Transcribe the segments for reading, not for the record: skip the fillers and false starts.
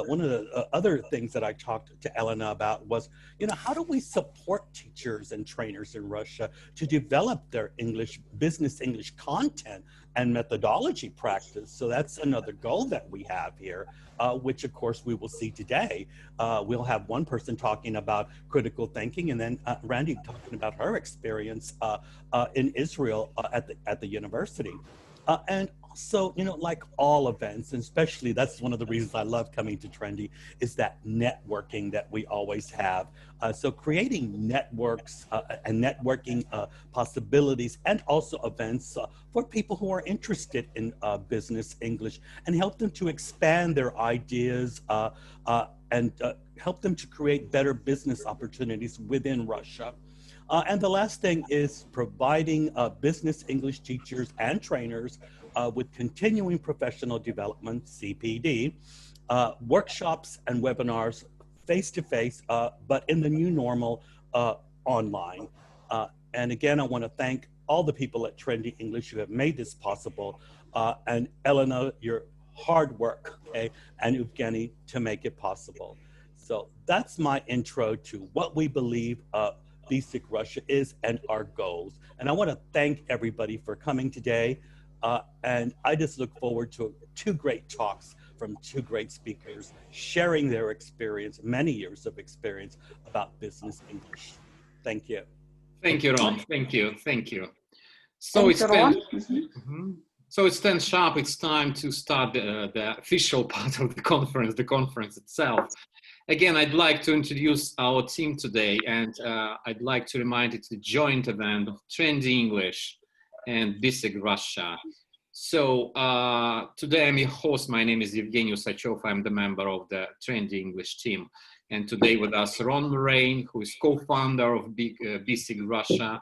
one of the other things that I talked to Elena about was, how do we support teachers and trainers in Russia to develop their business English content and methodology practice? So that's another goal that we have here, which of course we will see today. We'll have one person talking about critical thinking, and then Randi talking about her experience in Israel at the university. And also, like all events, and especially that's one of the reasons I love coming to Trendy, is that networking that we always have. So creating networks and networking possibilities, and also events for people who are interested in business English, and help them to expand their ideas and help them to create better business opportunities within Russia. And the last thing is providing business English teachers and trainers with continuing professional development, CPD, workshops and webinars face-to-face, but in the new normal online. And again, I want to thank all the people at Trendy English who have made this possible, and Elena, your hard work, okay, and Evgeny to make it possible. So that's my intro to what we believe BESIG Russia is and our goals. And I want to thank everybody for coming today. And I just look forward to two great talks from two great speakers sharing their experience, many years of experience about business English. Thank you. Thank you, Ron. Thank you. Thank you. So it's 10 sharp. It's time to start the official part of the conference itself. Again, I'd like to introduce our team today, and I'd like to remind it's a joint event of Trendy English and BESIG Russia. So today I'm your host. My name is Evgeny Usachov. I'm the member of the Trendy English team. And today with us, Ron Moraine, who is co-founder of BESIG Russia,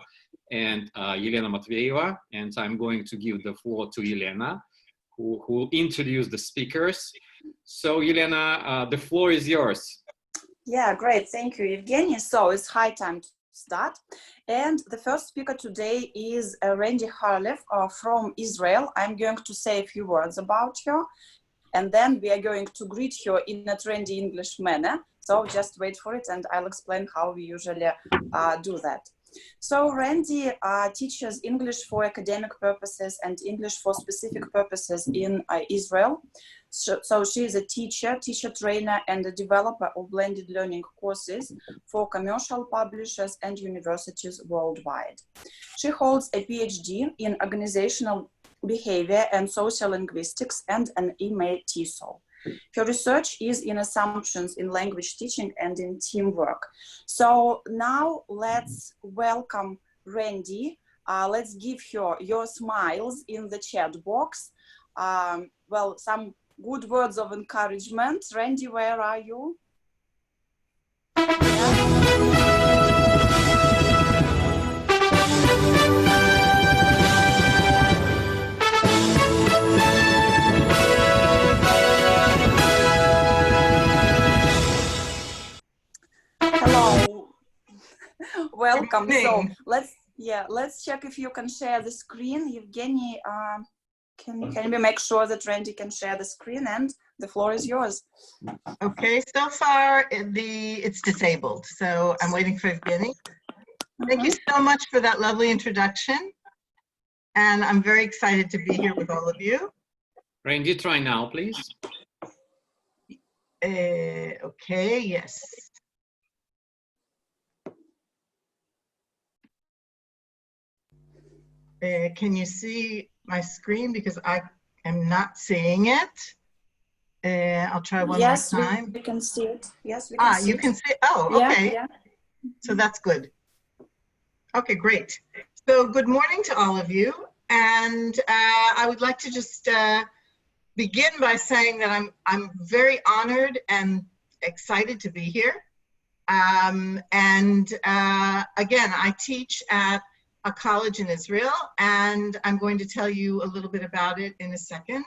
and Elena Matveyeva. And I'm going to give the floor to Elena, who will introduce the speakers. So Elena, the floor is yours. Yeah, great. Thank you, Evgeny. So it's high time to start. And the first speaker today is Randi Harlev from Israel. I'm going to say a few words about her, and then we are going to greet her in a trendy English manner. So just wait for it, and I'll explain how we usually do that. So Randi teaches English for academic purposes and English for specific purposes in Israel. So she is a teacher trainer, and a developer of blended learning courses for commercial publishers and universities worldwide. She holds a PhD in organizational behavior and social linguistics and an MA TESOL. Her research is in assumptions in language teaching and in teamwork. So now let's welcome Randi. Let's give her your smiles in the chat box. Well, some good words of encouragement. Randi, where are you? Hello. Welcome. So let's check if you can share the screen. Evgeny, can we make sure that Randi can share the screen, and the floor is yours. Okay, so far it's disabled, so I'm waiting for Evgeny. Thank you so much for that lovely introduction, and I'm very excited to be here with all of you. Randi, try now, please. Okay, yes. Can you see my screen? Because I am not seeing it. I'll try one more time. Yes, we can see it. Yes, we can see you can see it. Oh, okay. Yeah. So that's good. Okay, great. So good morning to all of you. And I would like to just begin by saying that I'm very honored and excited to be here. Again, I teach at a college in Israel, and I'm going to tell you a little bit about it in a second.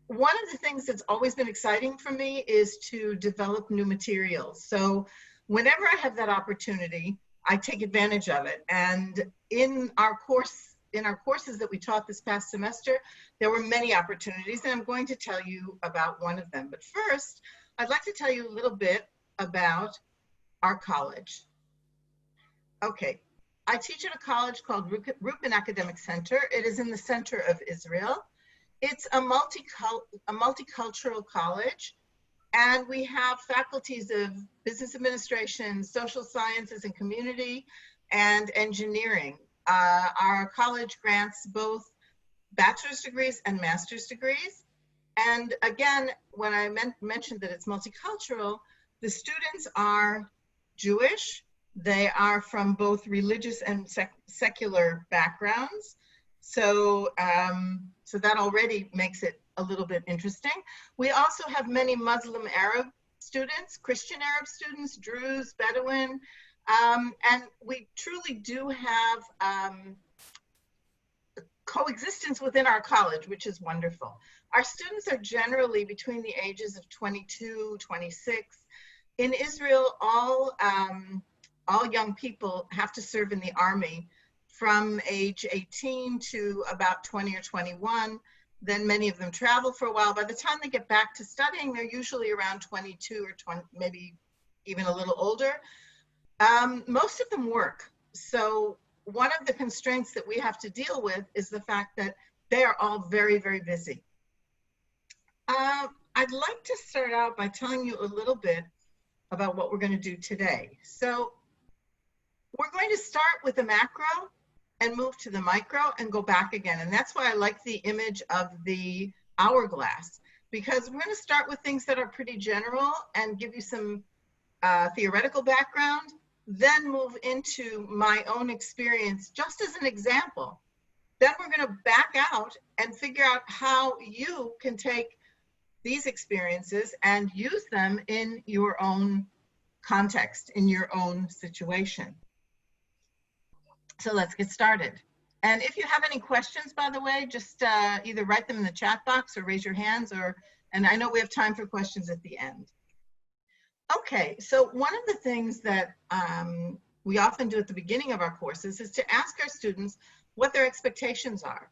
One of the things that's always been exciting for me is to develop new materials. So whenever I have that opportunity, I take advantage of it. And in our course in our courses that we taught this past semester, there were many opportunities, and I'm going to tell you about one of them. But first, I'd like to tell you a little bit about our college. Okay, I teach at a college called Ruppin Academic Center. It is in the center of Israel. It's a multicultural college, and we have faculties of business administration, social sciences and community, and engineering. Our college grants both bachelor's degrees and master's degrees. And again, when I mentioned that it's multicultural, the students are Jewish. They are from both religious and secular backgrounds. So, so that already makes it a little bit interesting. We also have many Muslim Arab students, Christian Arab students, Druze, Bedouin, and we truly do have coexistence within our college, which is wonderful. Our students are generally between the ages of 22, 26. In Israel, all young people have to serve in the army from age 18 to about 20 or 21. Then many of them travel for a while. By the time they get back to studying, they're usually around 22 or 20, maybe even a little older. Most of them work. So one of the constraints that we have to deal with is the fact that they are all very, very busy. I'd like to start out by telling you a little bit about what we're going to do today. So we're going to start with the macro and move to the micro and go back again. And that's why I like the image of the hourglass, because we're going to start with things that are pretty general and give you some theoretical background, then move into my own experience just as an example. Then we're going to back out and figure out how you can take these experiences and use them in your own context, in your own situation. So let's get started. And if you have any questions, by the way, just either write them in the chat box or raise your hands, and I know we have time for questions at the end. Okay, so one of the things that we often do at the beginning of our courses is to ask our students what their expectations are.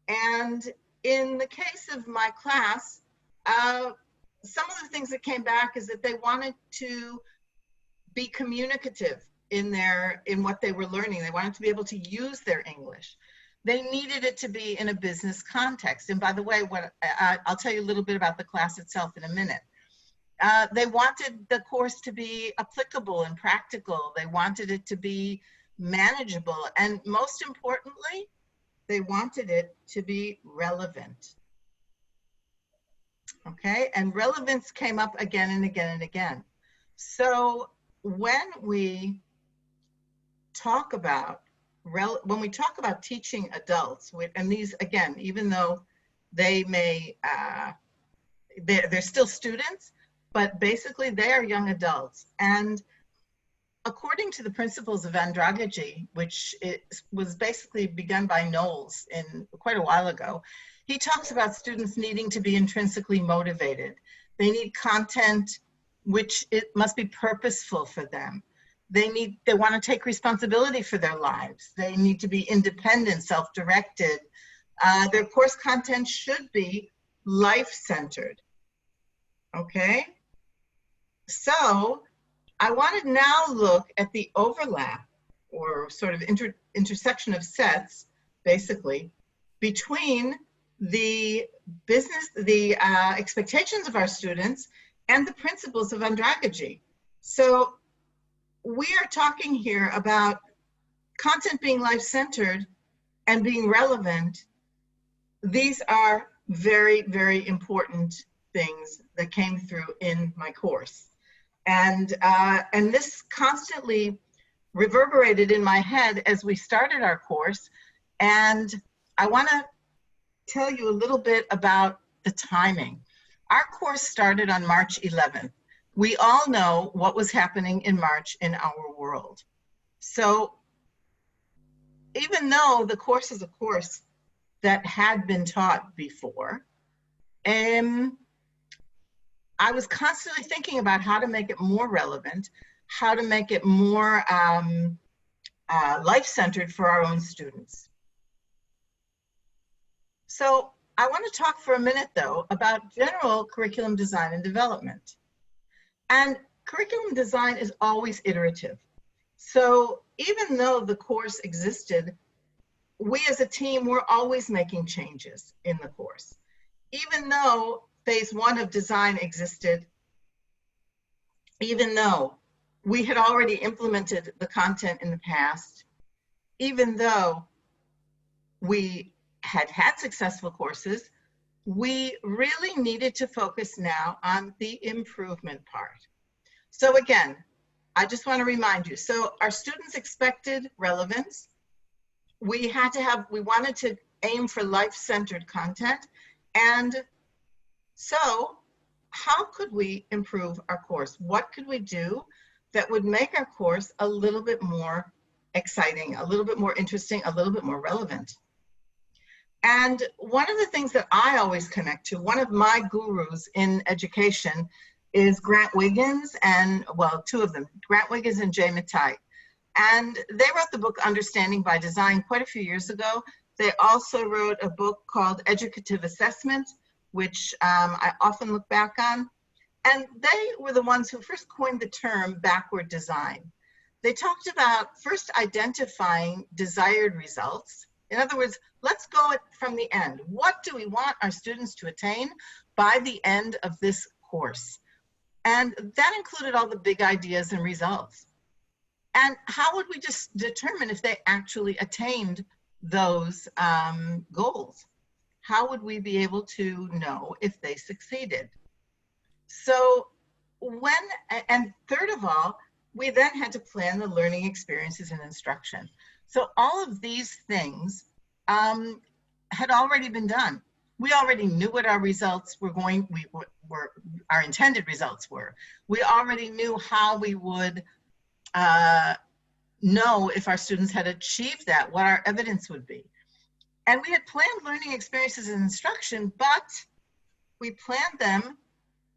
And in the case of my class, some of the things that came back is that they wanted to be communicative in what they were learning. They wanted to be able to use their English. They needed it to be in a business context. And by the way, I'll tell you a little bit about the class itself in a minute. They wanted the course to be applicable and practical. They wanted it to be manageable. And most importantly, they wanted it to be relevant. Okay, and relevance came up again and again and again. So when we talk about teaching adults, and these, again, even though they may, they're still students, but basically they are young adults. And according to the principles of Andragogy, which was basically begun by Knowles quite a while ago, he talks about students needing to be intrinsically motivated. They need content which it must be purposeful for them. They want to take responsibility for their lives. They need to be independent, self-directed. Their course content should be life-centered. Okay? So I want to now look at the overlap, or sort of intersection of sets, basically, between the expectations of our students and the principles of Andragogy. So we are talking here about content being life-centered and being relevant. These are very, very important things that came through in my course. And this constantly reverberated in my head as we started our course. And I want to tell you a little bit about the timing. Our course started on March 11th. We all know what was happening in March in our world. So even though the course is a course that had been taught before, I was constantly thinking about how to make it more relevant, how to make it more life-centered for our own students. So I want to talk for a minute, though, about general curriculum design and development. And curriculum design is always iterative. So even though the course existed, we as a team were always making changes in the course. Even though phase 1 of design existed, even though we had already implemented the content in the past, even though we had had successful courses, we really needed to focus now on the improvement part. So again, I just want to remind you, so our students expected relevance. We wanted to aim for life-centered content. And so how could we improve our course? What could we do that would make our course a little bit more exciting, a little bit more interesting, a little bit more relevant? And one of the things that I always connect to, one of my gurus in education is Grant Wiggins and, well, two of them, Grant Wiggins and Jay Matai. And they wrote the book Understanding by Design quite a few years ago. They also wrote a book called Educative Assessment, which I often look back on. And they were the ones who first coined the term backward design. They talked about first identifying desired results. In other words, let's go from the end. What do we want our students to attain by the end of this course? And that included all the big ideas and results. And how would we just determine if they actually attained those goals? How would we be able to know if they succeeded? So and third of all, we then had to plan the learning experiences and instruction. So all of these things had already been done. We already knew what our results were our intended results were. We already knew how we would know if our students had achieved that, what our evidence would be. And we had planned learning experiences and instruction, but we planned them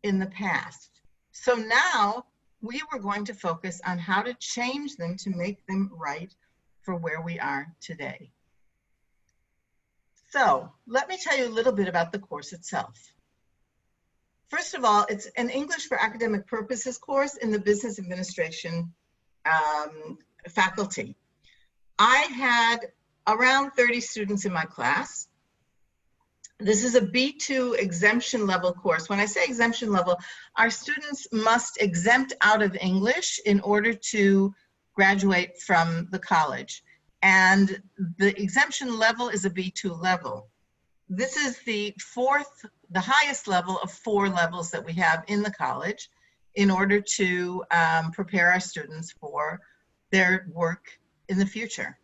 in the past. So now we were going to focus on how to change them to make them right for where we are today. So let me tell you a little bit about the course itself. First of all, it's an English for academic purposes course in the business administration faculty. I had around 30 students in my class. This is a B2 exemption level course. When I say exemption level, our students must exempt out of English in order to graduate from the college. And the exemption level is a B2 level. This is the highest level of 4 levels that we have in the college in order to prepare our students for their work in the future.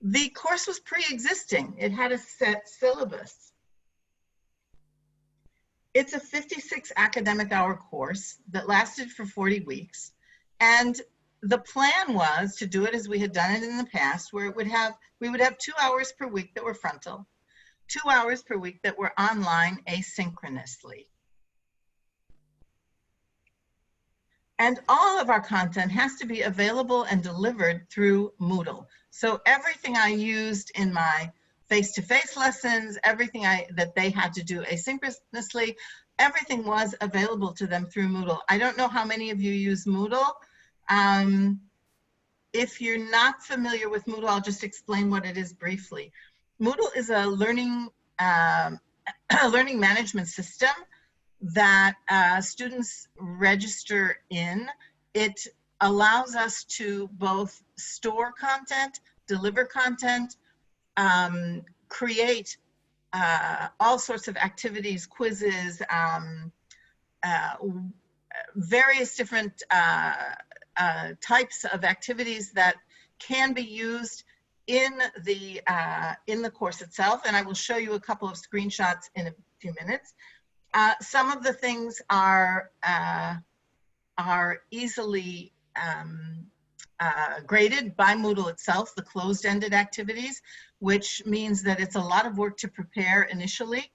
The course was pre-existing. It had a set syllabus. It's a 56 academic hour course that lasted for 40 weeks. And the plan was to do it as we had done it in the past, where we would have 2 hours per week that were frontal, 2 hours per week that were online asynchronously. And all of our content has to be available and delivered through Moodle. So everything I used in my face-to-face lessons, everything that they had to do asynchronously, everything was available to them through Moodle. I don't know how many of you use Moodle. If you're not familiar with Moodle, I'll just explain what it is briefly. Moodle is a learning management system that students register in. It allows us to both store content, deliver content, create all sorts of activities, quizzes, various different types of activities that can be used in the course itself. And I will show you a couple of screenshots in a few minutes. Some of the things are easily graded by Moodle itself, the closed-ended activities, which means that it's a lot of work to prepare initially,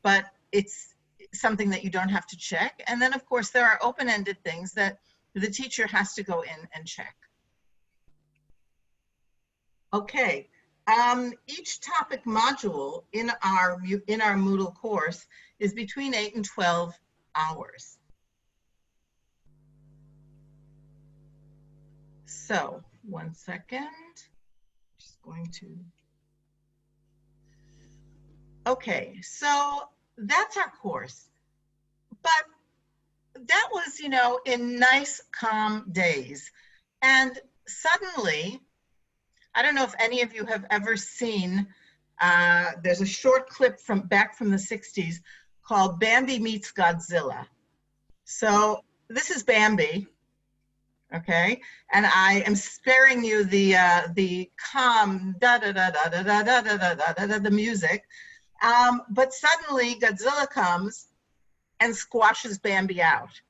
but it's something that you don't have to check. And then, of course, there are open-ended things that the teacher has to go in and check. Okay, Each topic module in our Moodle course is between 8 and 12 hours. So, one second. Just going to. Okay, so that's our course. But that was, you know, in nice, calm days. And suddenly, I don't know if any of you have ever seen, there's a short clip back from the 60s called Bambi Meets Godzilla. So this is Bambi, okay? And I am sparing you the calm the music. But suddenly Godzilla comes and squashes Bambi out.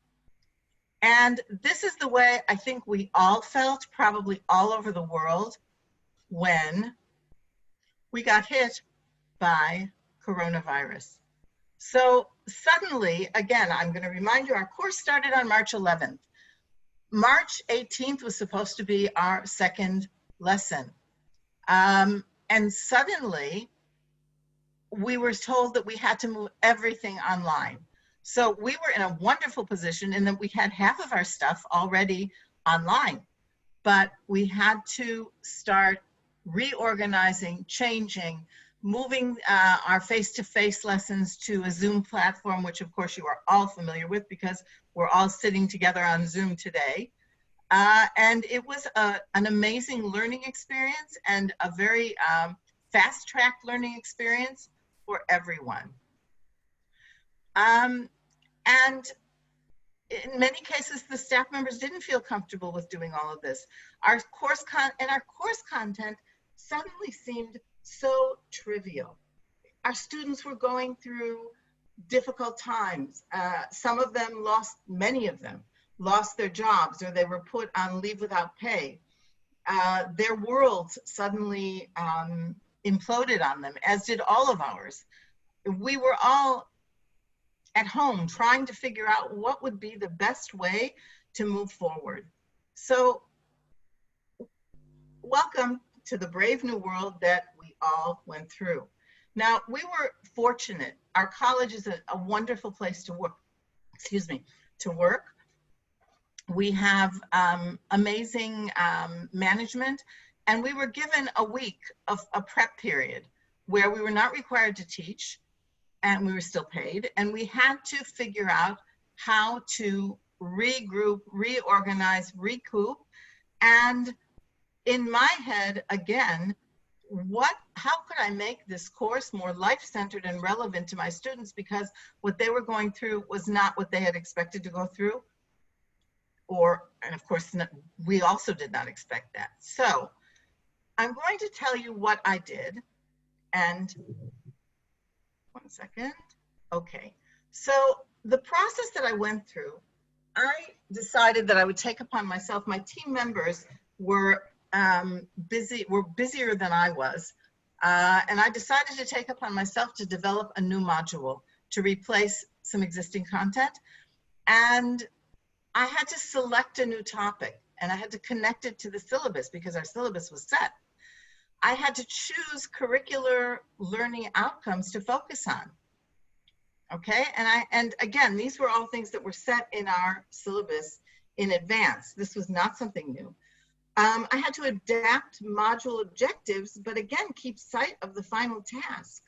And this is the way I think we all felt, probably all over the world, when we got hit by coronavirus. So suddenly, again, I'm going to remind you, our course started on March 11th. March 18th was supposed to be our second lesson. And suddenly, we were told that we had to move everything online. So we were in a wonderful position in that we had half of our stuff already online, but we had to start reorganizing, changing, moving our face-to-face lessons to a Zoom platform, which of course you are all familiar with because we're all sitting together on Zoom today. And it was an amazing learning experience and a very fast-track learning experience for everyone. And in many cases, the staff members didn't feel comfortable with doing all of this. Our course content suddenly seemed so trivial. Our students were going through difficult times. Some of them many of them lost their jobs, or they were put on leave without pay. Their worlds suddenly imploded on them, as did all of ours. We were all at home trying to figure out what would be the best way to move forward. So welcome to the brave new world that we all went through. Now, we were fortunate. Our college is a wonderful place to work, to work. We have amazing management, and we were given a week of a prep period where we were not required to teach, and we were still paid, and we had to figure out how to regroup, reorganize, recoup. And in my head, again, how could I make this course more life-centered and relevant to my students, because what they were going through was not what they had expected to go through, and of course, we also did not expect that. So I'm going to tell you what I did, and one second. Okay, so the process that I went through, I decided that I would take upon myself. My team members were busier than I was, and I decided to take upon myself to develop a new module to replace some existing content. And I had to select a new topic, and I had to connect it to the syllabus because our syllabus was set. I had to choose curricular learning outcomes to focus on. Okay, and again, these were all things that were set in our syllabus in advance. This was not something new. I had to adapt module objectives, but again, keep sight of the final task.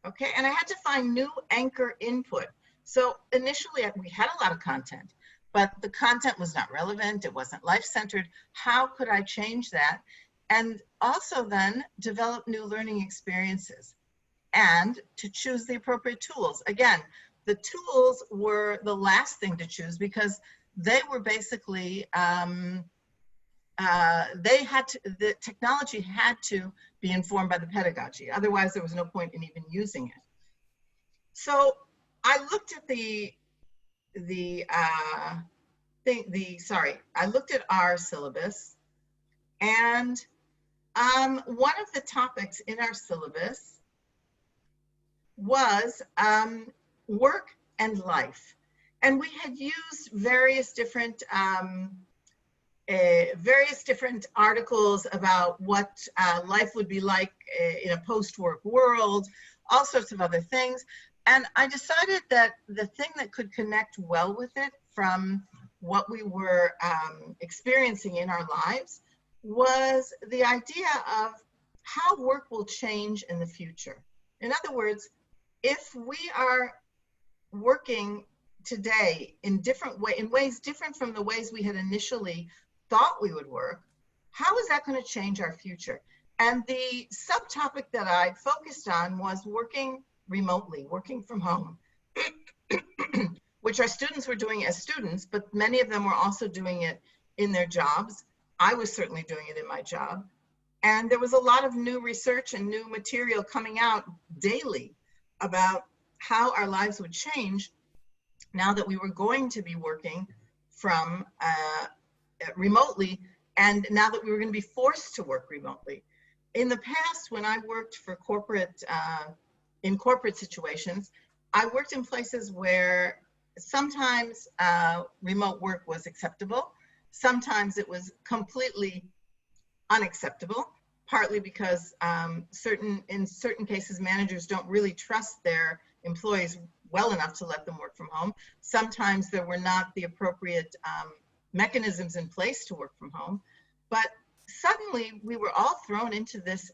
Okay, and I had to find new anchor input. So initially we had a lot of content, but the content was not relevant. It wasn't life-centered. How could I change that? And also then develop new learning experiences and to choose the appropriate tools. Again, the tools were the last thing to choose because they were basically, the technology had to be informed by the pedagogy. Otherwise, there was no point in even using it. So I looked at I looked at our syllabus, and one of the topics in our syllabus was work and life. And we had used various different various different articles about what life would be like in a post-work world, all sorts of other things. And I decided that the thing that could connect well with it from what we were experiencing in our lives was the idea of how work will change in the future. In other words, if we are working today in ways different from the ways we had initially thought we would work, how is that going to change our future? And the subtopic that I focused on was working remotely, working from home, which our students were doing as students, but many of them were also doing it in their jobs. I was certainly doing it in my job. And there was a lot of new research and new material coming out daily about how our lives would change now that we were going to be working from remotely, and now that we were going to be forced to work remotely. In the past, when I worked for corporate, in corporate situations, I worked in places where sometimes remote work was acceptable. Sometimes it was completely unacceptable, partly because in certain cases, managers don't really trust their employees well enough to let them work from home. Sometimes there were not the appropriate mechanisms in place to work from home. But suddenly we were all thrown into this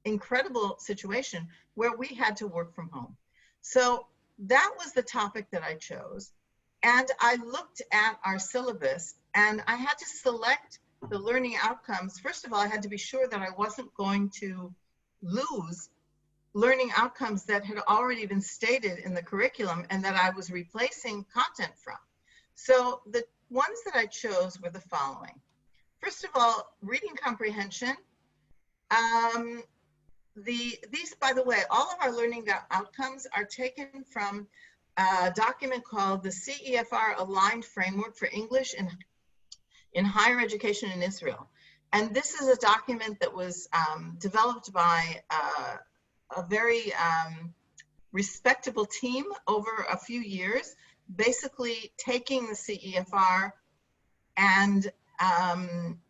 incredible situation where we had to work from home. So that was the topic that I chose. And I looked at our syllabus and I had to select the learning outcomes. First of all, I had to be sure that I wasn't going to lose learning outcomes that had already been stated in the curriculum and that I was replacing content from. So the ones that I chose were the following. First of all, reading comprehension. These, by the way, all of our learning outcomes are taken from a document called the CEFR Aligned Framework for English in Higher Education in Israel. And this is a document that was developed by a very respectable team over a few years, basically taking the CEFR and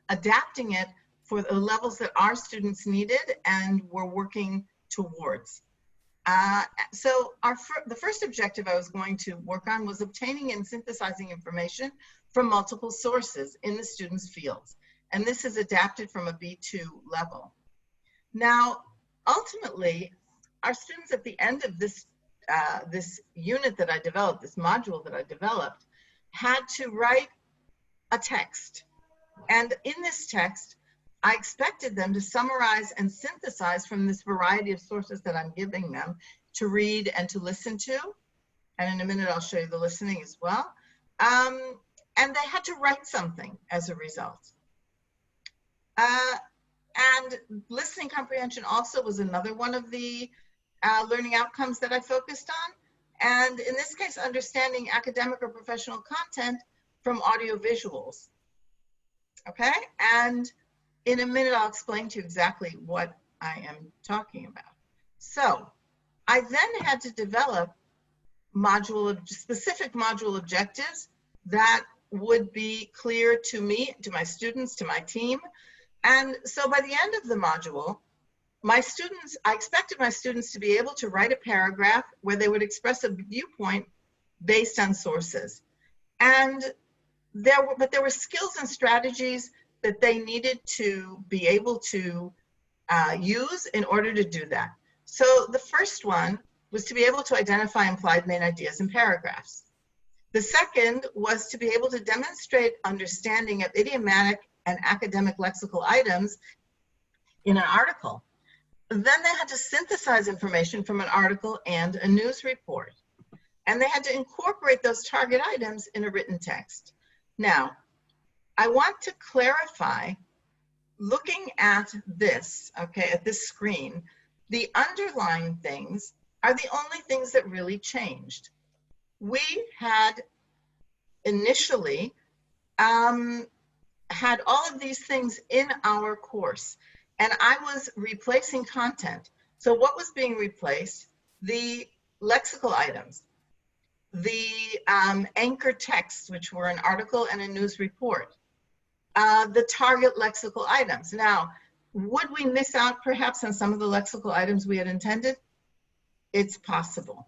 adapting it for the levels that our students needed and were working towards. So the first objective I was going to work on was obtaining and synthesizing information from multiple sources in the students' fields. And this is adapted from a B2 level. Now, ultimately, our students at the end of this, this unit that I developed, this module that I developed, had to write a text. And in this text, I expected them to summarize and synthesize from this variety of sources that I'm giving them to read and to listen to. And in a minute, I'll show you the listening as well. And they had to write something as a result. And listening comprehension also was another one of the learning outcomes that I focused on. And in this case, understanding academic or professional content from audio visuals. Okay, and in a minute, I'll explain to you exactly what I am talking about. So I then had to develop specific module objectives that would be clear to me, to my students, to my team. And so by the end of the module, I expected my students to be able to write a paragraph where they would express a viewpoint based on sources. And there were skills and strategies that they needed to be able to use in order to do that. So the first one was to be able to identify implied main ideas in paragraphs. The second was to be able to demonstrate understanding of idiomatic and academic lexical items in an article. Then they had to synthesize information from an article and a news report. And they had to incorporate those target items in a written text. Now, I want to clarify, looking at this, okay, at this screen, the underlying things are the only things that really changed. We had initially had all of these things in our course, and I was replacing content. So what was being replaced? The lexical items, the anchor texts, which were an article and a news report, the target lexical items. Now, would we miss out perhaps on some of the lexical items we had intended? It's possible.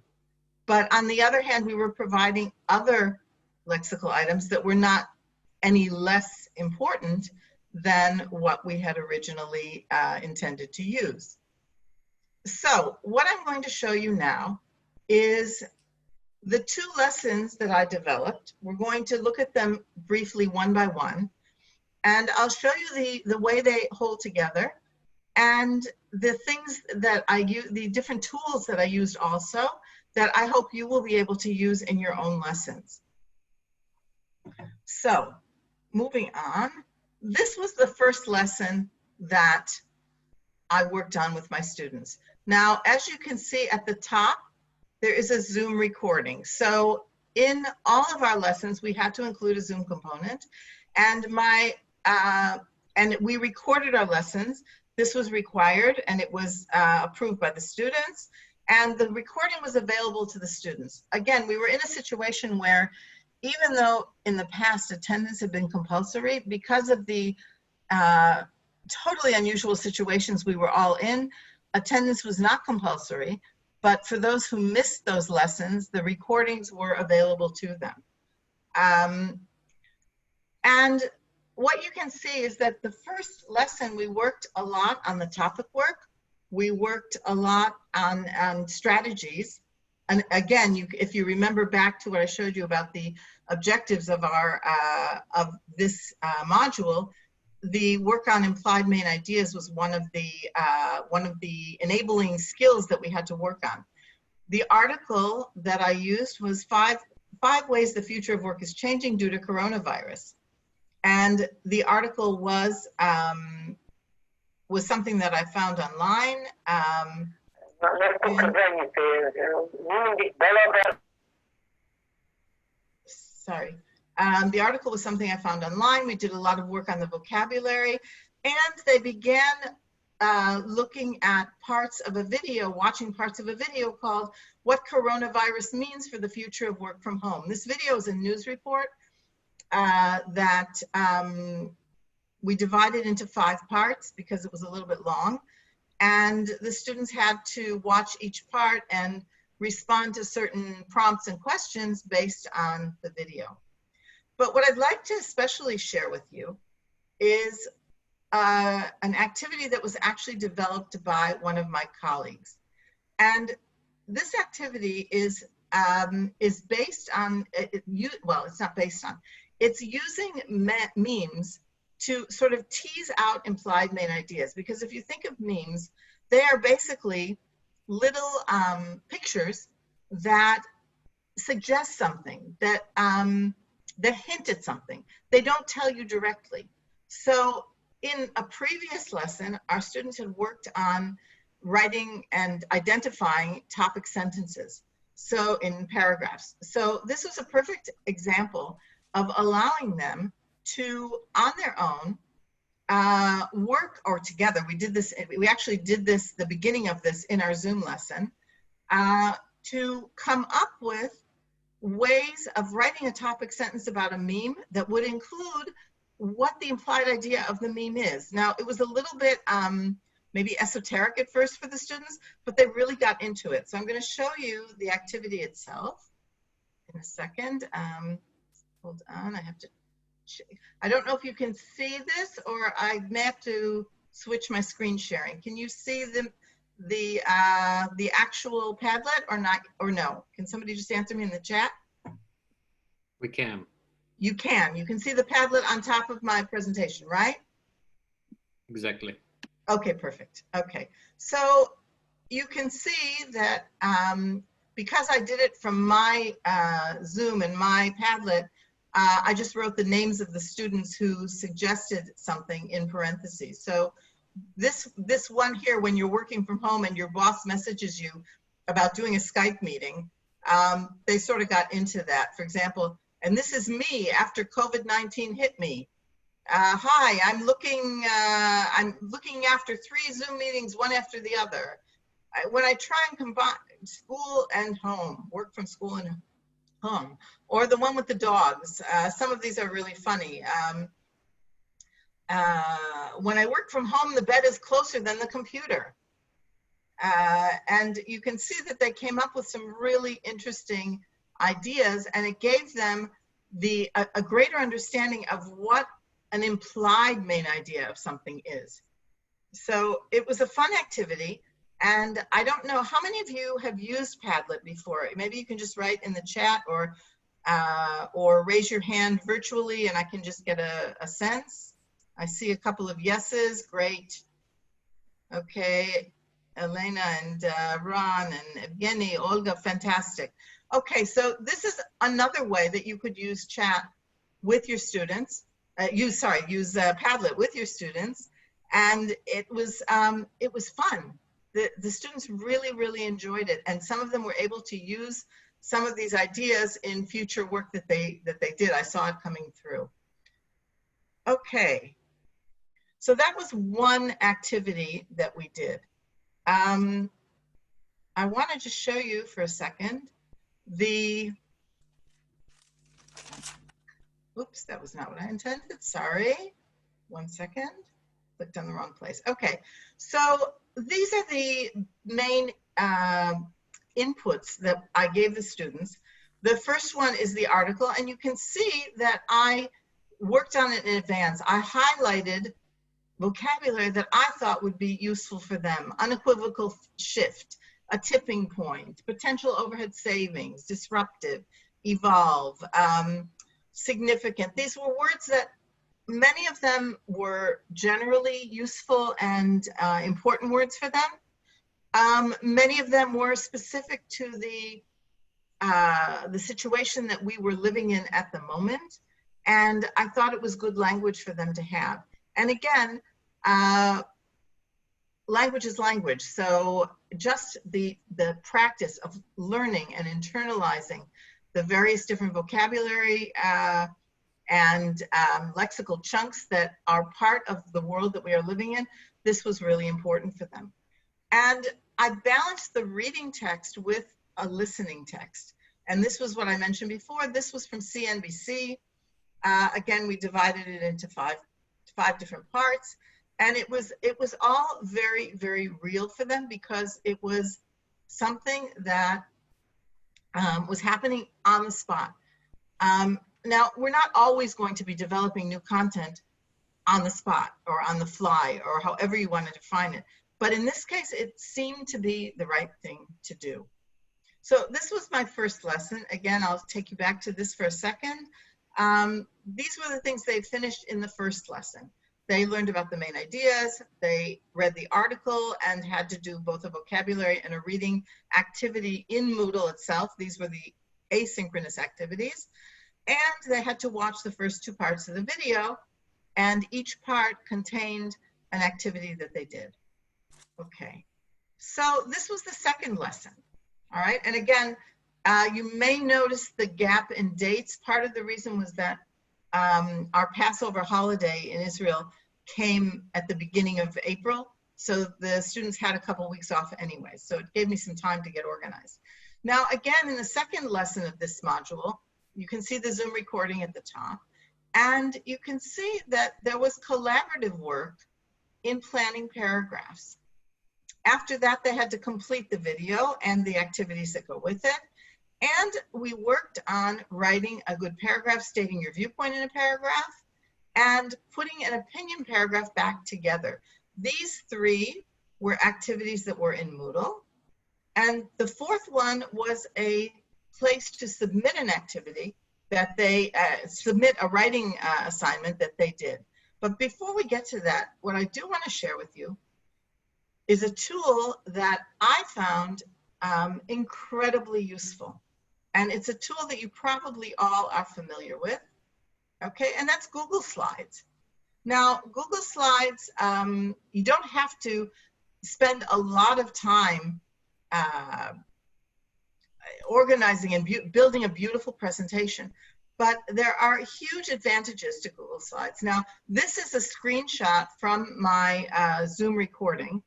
But on the other hand, we were providing other lexical items that were not any less important than what we had originally intended to use. So what I'm going to show you now is the two lessons that I developed. We're going to look at them briefly one by one, and I'll show you the way they hold together and the things that I use, the different tools that I used also, that I hope you will be able to use in your own lessons. So, moving on, this was the first lesson that I worked on with my students. Now, as you can see at the top, there is a Zoom recording. So in all of our lessons, we had to include a Zoom component, and we recorded our lessons. This was required, and it was approved by the students, and the recording was available to the students. Again, we were in a situation where, even though in the past attendance had been compulsory, because of the totally unusual situations we were all in, attendance was not compulsory, but for those who missed those lessons, the recordings were available to them. And what you can see is that the first lesson, we worked a lot on the topic work. We worked a lot on strategies. And again, if you remember back to what I showed you about the objectives of this module, the work on implied main ideas was one of the enabling skills that we had to work on. The article that I used was five ways the future of work is changing due to coronavirus, and the article was something that I found online. Sorry. The article was something I found online. We did a lot of work on the vocabulary, and they began looking at parts of a video, watching parts of a video called What Coronavirus Means for the Future of Work from Home. This video is a news report that we divided into 5 parts because it was a little bit long, and the students had to watch each part and respond to certain prompts and questions based on the video. But what I'd like to especially share with you is an activity that was actually developed by one of my colleagues. And this activity is based on, well, it's not based on, it's using memes to sort of tease out implied main ideas. Because if you think of memes, they are basically little pictures that suggest something, that hint at something. They don't tell you directly. So in a previous lesson, our students had worked on writing and identifying topic sentences, so in paragraphs. So this was a perfect example of allowing them to, on their own, work, or together, we actually did this, the beginning of this in our Zoom lesson, to come up with ways of writing a topic sentence about a meme that would include what the implied idea of the meme is. Now, it was a little bit maybe esoteric at first for the students, but they really got into it. So I'm going to show you the activity itself in a second. Hold on, I have to check. I don't know if you can see this, or I may have to switch my screen sharing. Can you see the actual Padlet or not, or no? Can somebody just answer me in the chat? We can. You can. You can see the Padlet on top of my presentation, right? Exactly. Okay, perfect. Okay, so you can see that because I did it from my Zoom and my Padlet, I just wrote the names of the students who suggested something in parentheses. So this one here, when you're working from home and your boss messages you about doing a Skype meeting, they sort of got into that. For example, and this is me after COVID-19 hit me. Hi, I'm looking after 3 Zoom meetings, one after the other. When I try and combine school and home, work from school and home, or the one with the dogs. Some of these are really funny. when I work from home, the bed is closer than the computer. And you can see that they came up with some really interesting ideas, and it gave them a greater understanding of what an implied main idea of something is. So it was a fun activity, and I don't know how many of you have used Padlet before. Maybe you can just write in the chat or raise your hand virtually, and I can just get a sense. I see a couple of yeses. Great. Okay, Elena and Ron and Evgeny, Olga, fantastic. Okay, so this is another way that you could use chat with your students. Use Padlet with your students, and it was fun. The students really enjoyed it, and some of them were able to use some of these ideas in future work that they did. I saw it coming through. Okay, so that was one activity that we did. I want to just show you for a second oops, that was not what I intended, sorry. 1 second, clicked on the wrong place. Okay, so these are the main inputs that I gave the students. The first one is the article, and you can see that I worked on it in advance. I highlighted vocabulary that I thought would be useful for them. Unequivocal shift, a tipping point, potential overhead savings, disruptive, evolve, significant. These were words that many of them were generally useful and important words for them. Many of them were specific to the situation that we were living in at the moment, and I thought it was good language for them to have. And again, language is language, so just the practice of learning and internalizing the various different vocabulary and lexical chunks that are part of the world that we are living in, this was really important for them. And I balanced the reading text with a listening text. And this was what I mentioned before. This was from CNBC. Again, we divided it into five different parts. And it was all very real for them, because it was something that was happening on the spot. Now, we're not always going to be developing new content on the spot or on the fly or however you want to define it. But in this case, it seemed to be the right thing to do. So this was my first lesson. Again, I'll take you back to this for a second. These were the things they finished in the first lesson. They learned about the main ideas, they read the article and had to do both a vocabulary and a reading activity in Moodle itself. These were the asynchronous activities. And they had to watch the first 2 parts of the video, and each part contained an activity that they did. Okay, so this was the second lesson, all right? And again, you may notice the gap in dates. Part of the reason was that our Passover holiday in Israel came at the beginning of April, so the students had a couple weeks off anyway, so it gave me some time to get organized. Now, again, in the second lesson of this module, you can see the Zoom recording at the top, and you can see that there was collaborative work in planning paragraphs. After that, they had to complete the video and the activities that go with it. And we worked on writing a good paragraph, stating your viewpoint in a paragraph, and putting an opinion paragraph back together. These 3 were activities that were in Moodle. And the fourth one was a place to submit an activity that they, submit a writing assignment that they did. But before we get to that, what I do want to share with you is a tool that I found incredibly useful. And it's a tool that you probably all are familiar with, okay? And that's Google Slides. Now, Google Slides, you don't have to spend a lot of time organizing and building a beautiful presentation, but there are huge advantages to Google Slides. Now, this is a screenshot from my Zoom recording,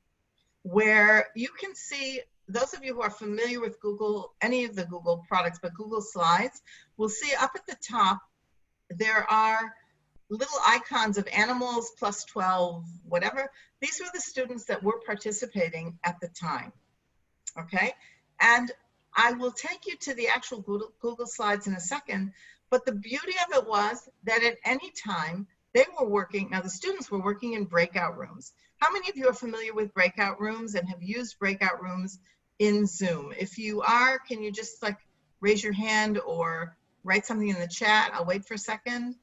where you can see, those of you who are familiar with Google, any of the Google products, but Google Slides, will see up at the top, there are little icons of animals plus 12, whatever. These were the students that were participating at the time, okay? And I will take you to the actual Google Slides in a second, but the beauty of it was that at any time they were working, now the students were working in breakout rooms. How many of you are familiar with breakout rooms and have used breakout rooms in Zoom? If you are, can you just like raise your hand or write something in the chat? I'll wait for a second.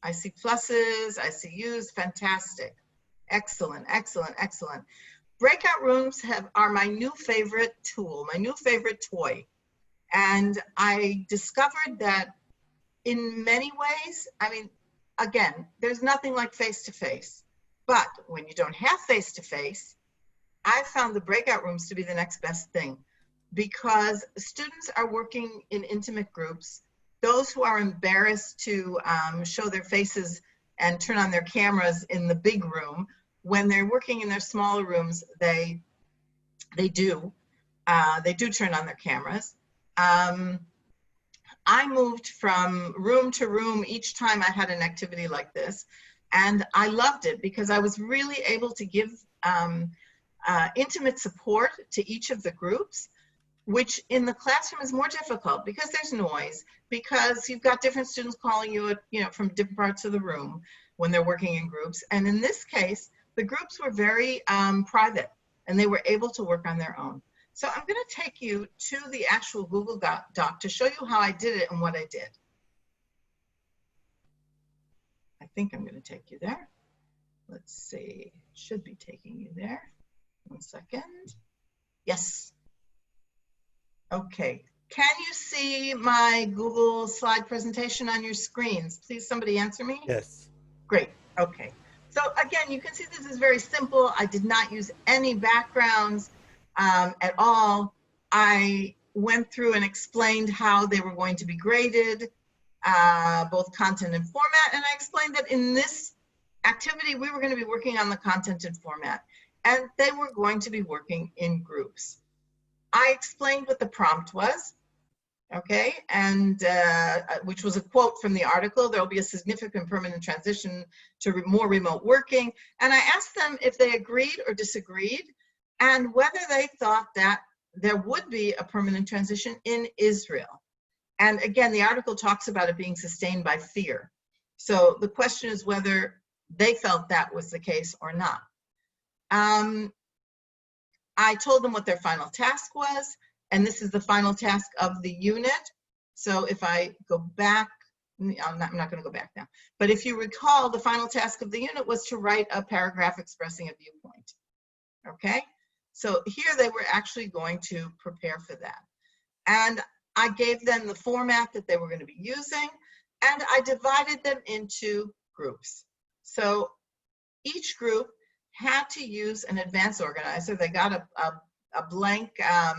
I see pluses, I see U's, fantastic. Excellent, excellent, excellent. Breakout rooms are my new favorite tool, my new favorite toy. And I discovered that in many ways, I mean, again, there's nothing like face-to-face. But when you don't have face-to-face, I found the breakout rooms to be the next best thing, because students are working in intimate groups. Those who are embarrassed to show their faces and turn on their cameras in the big room, when they're working in their smaller rooms, they do turn on their cameras. I moved from room to room each time I had an activity like this, and I loved it because I was really able to give intimate support to each of the groups, which in the classroom is more difficult because there's noise, because you've got different students calling you, from different parts of the room when they're working in groups. And in this case, the groups were very private and they were able to work on their own. So I'm going to take you to the actual Google Doc to show you how I did it and what I did. I think I'm going to take you there. Let's see, it should be taking you there. 1 second. Yes. Okay, can you see my Google slide presentation on your screens? Please, somebody answer me. Yes. Great, okay. So again, you can see this is very simple. I did not use any backgrounds at all. I went through and explained how they were going to be graded, both content and format, and I explained that in this activity, we were going to be working on the content and format, and they were going to be working in groups. I explained what the prompt was, okay, and which was a quote from the article. There will be a significant permanent transition to more remote working. And I asked them if they agreed or disagreed, and whether they thought that there would be a permanent transition in Israel. And again, the article talks about it being sustained by fear. So the question is whether they felt that was the case or not. I told them what their final task was, and this is the final task of the unit. So if I go back, I'm not going to go back now, but if you recall, the final task of the unit was to write a paragraph expressing a viewpoint. Okay, so here they were actually going to prepare for that. And I gave them the format that they were going to be using, and I divided them into groups. So each group had to use an advanced organizer. They got a blank, I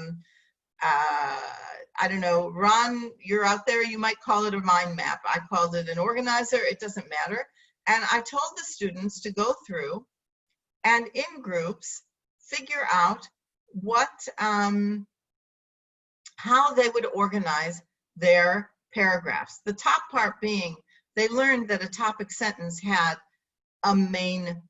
don't know, Ron, you're out there, you might call it a mind map. I called it an organizer, it doesn't matter. And I told the students to go through and in groups, figure out what, how they would organize their paragraphs. The top part being, they learned that a topic sentence had a main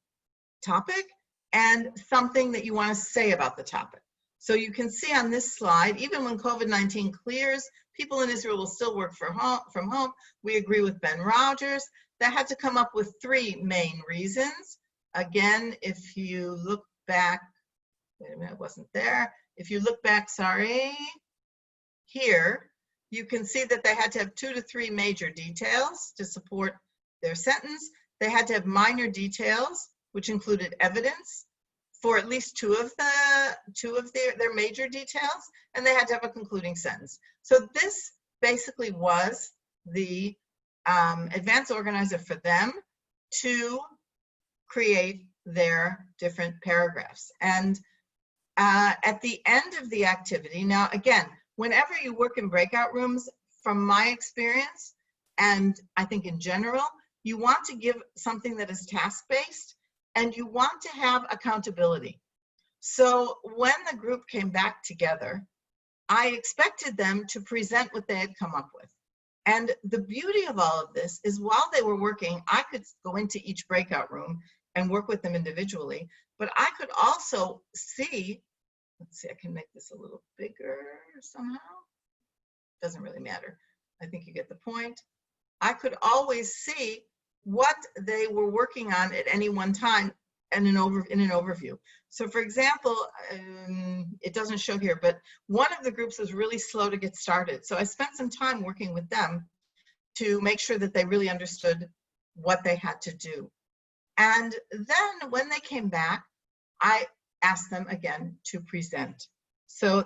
topic and something that you want to say about the topic. So you can see on this slide, even when COVID-19 clears, people in Israel will still work from home. We agree with Ben Rogers. That had to come up with 3 main reasons. Again, if you look back, wait a minute, it wasn't there. If you look back, sorry, here, you can see that they had to have 2 to 3 major details to support their sentence. They had to have minor details, which included evidence for at least 2 of their major details, and they had to have a concluding sentence. So this basically was the advanced organizer for them to create their different paragraphs. And at the end of the activity, now again, whenever you work in breakout rooms, from my experience, and I think in general, you want to give something that is task-based, and you want to have accountability. So when the group came back together, I expected them to present what they had come up with. And the beauty of all of this is while they were working, I could go into each breakout room and work with them individually, but I could also see, let's see, I can make this a little bigger somehow. Doesn't really matter. I think you get the point. I could always see what they were working on at any one time and in an overview. So for example, it doesn't show here, but one of the groups was really slow to get started. So I spent some time working with them to make sure that they really understood what they had to do. And then when they came back, I asked them again to present. So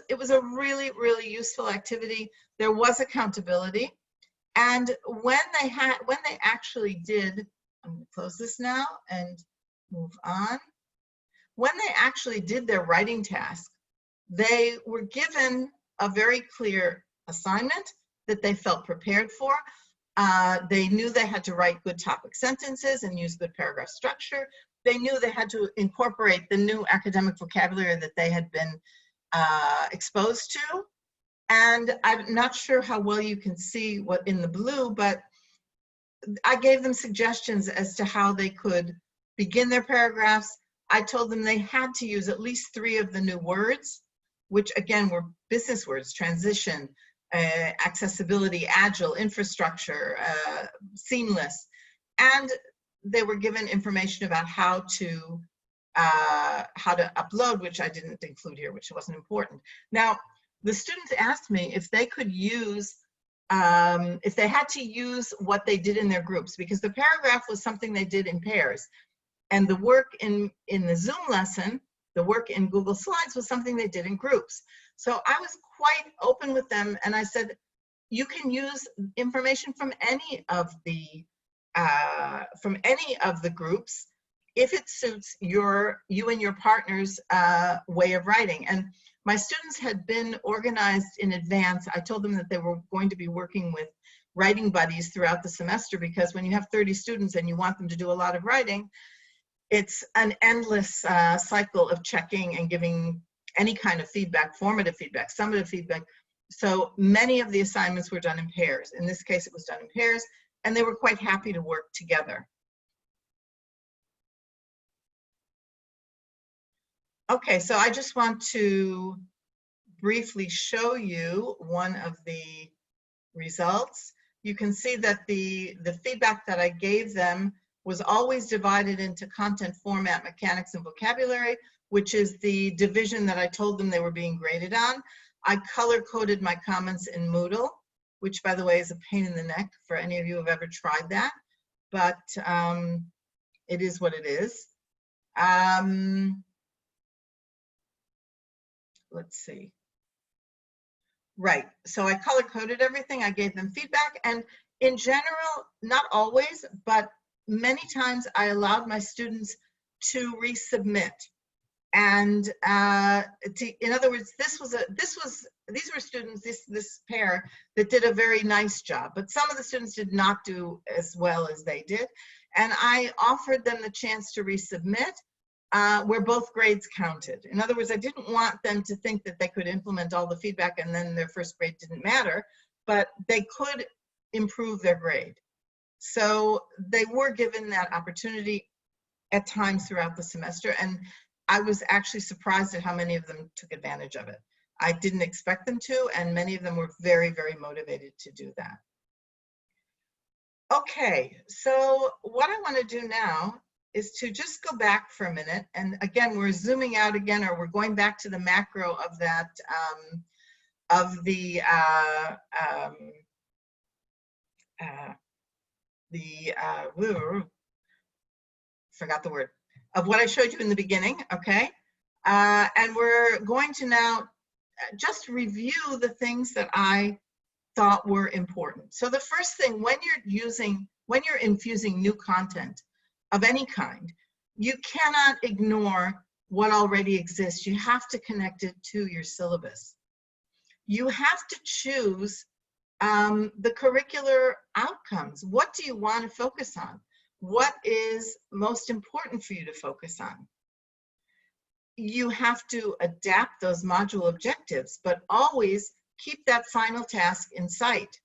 it was a really, really useful activity. There was accountability. And when they actually did, I'm going to close this now and move on. When they actually did their writing task, they were given a very clear assignment that they felt prepared for. They knew they had to write good topic sentences and use good paragraph structure. They knew they had to incorporate the new academic vocabulary that they had been exposed to. And I'm not sure how well you can see what in the blue, but I gave them suggestions as to how they could begin their paragraphs. I told them they had to use at least 3 of the new words, which again were business words: transition, accessibility, agile, infrastructure, seamless. And they were given information about how to upload, which I didn't include here, which wasn't important. Now, the students asked me if they could use, if they had to use what they did in their groups, because the paragraph was something they did in pairs. And the work in the Zoom lesson, the work in Google Slides was something they did in groups. So I was quite open with them, and I said, you can use information from any of the groups if it suits you and your partner's way of writing. And my students had been organized in advance. I told them that they were going to be working with writing buddies throughout the semester, because when you have 30 students and you want them to do a lot of writing, it's an endless cycle of checking and giving any kind of feedback, formative feedback, summative feedback. So many of the assignments were done in pairs. In this case, it was done in pairs, and they were quite happy to work together. Okay, so I just want to briefly show you one of the results. You can see that the feedback that I gave them was always divided into content, format, mechanics, and vocabulary, which is the division that I told them they were being graded on. I color-coded my comments in Moodle, which, by the way, is a pain in the neck for any of you who have ever tried that, but it is what it is. Let's see. Right, so I color-coded everything. I gave them feedback, and in general, not always, but many times I allowed my students to resubmit. And in other words, these were students, this pair that did a very nice job, but some of the students did not do as well as they did. And I offered them the chance to resubmit where both grades counted. In other words, I didn't want them to think that they could implement all the feedback and then their first grade didn't matter, but they could improve their grade. So they were given that opportunity at times throughout the semester, and I was actually surprised at how many of them took advantage of it. I didn't expect them to, and many of them were very, very motivated to do that. Okay, so what I want to do now is to just go back for a minute, and again, we're zooming out again, or we're going back to the macro of that, forgot the word, of what I showed you in the beginning, okay? And we're going to now just review the things that I thought were important. So the first thing, when you're infusing new content of any kind, you cannot ignore what already exists. You have to connect it to your syllabus. You have to choose the curricular outcomes. What do you want to focus on? What is most important for you to focus on? You have to adapt those module objectives, but always keep that final task in sight.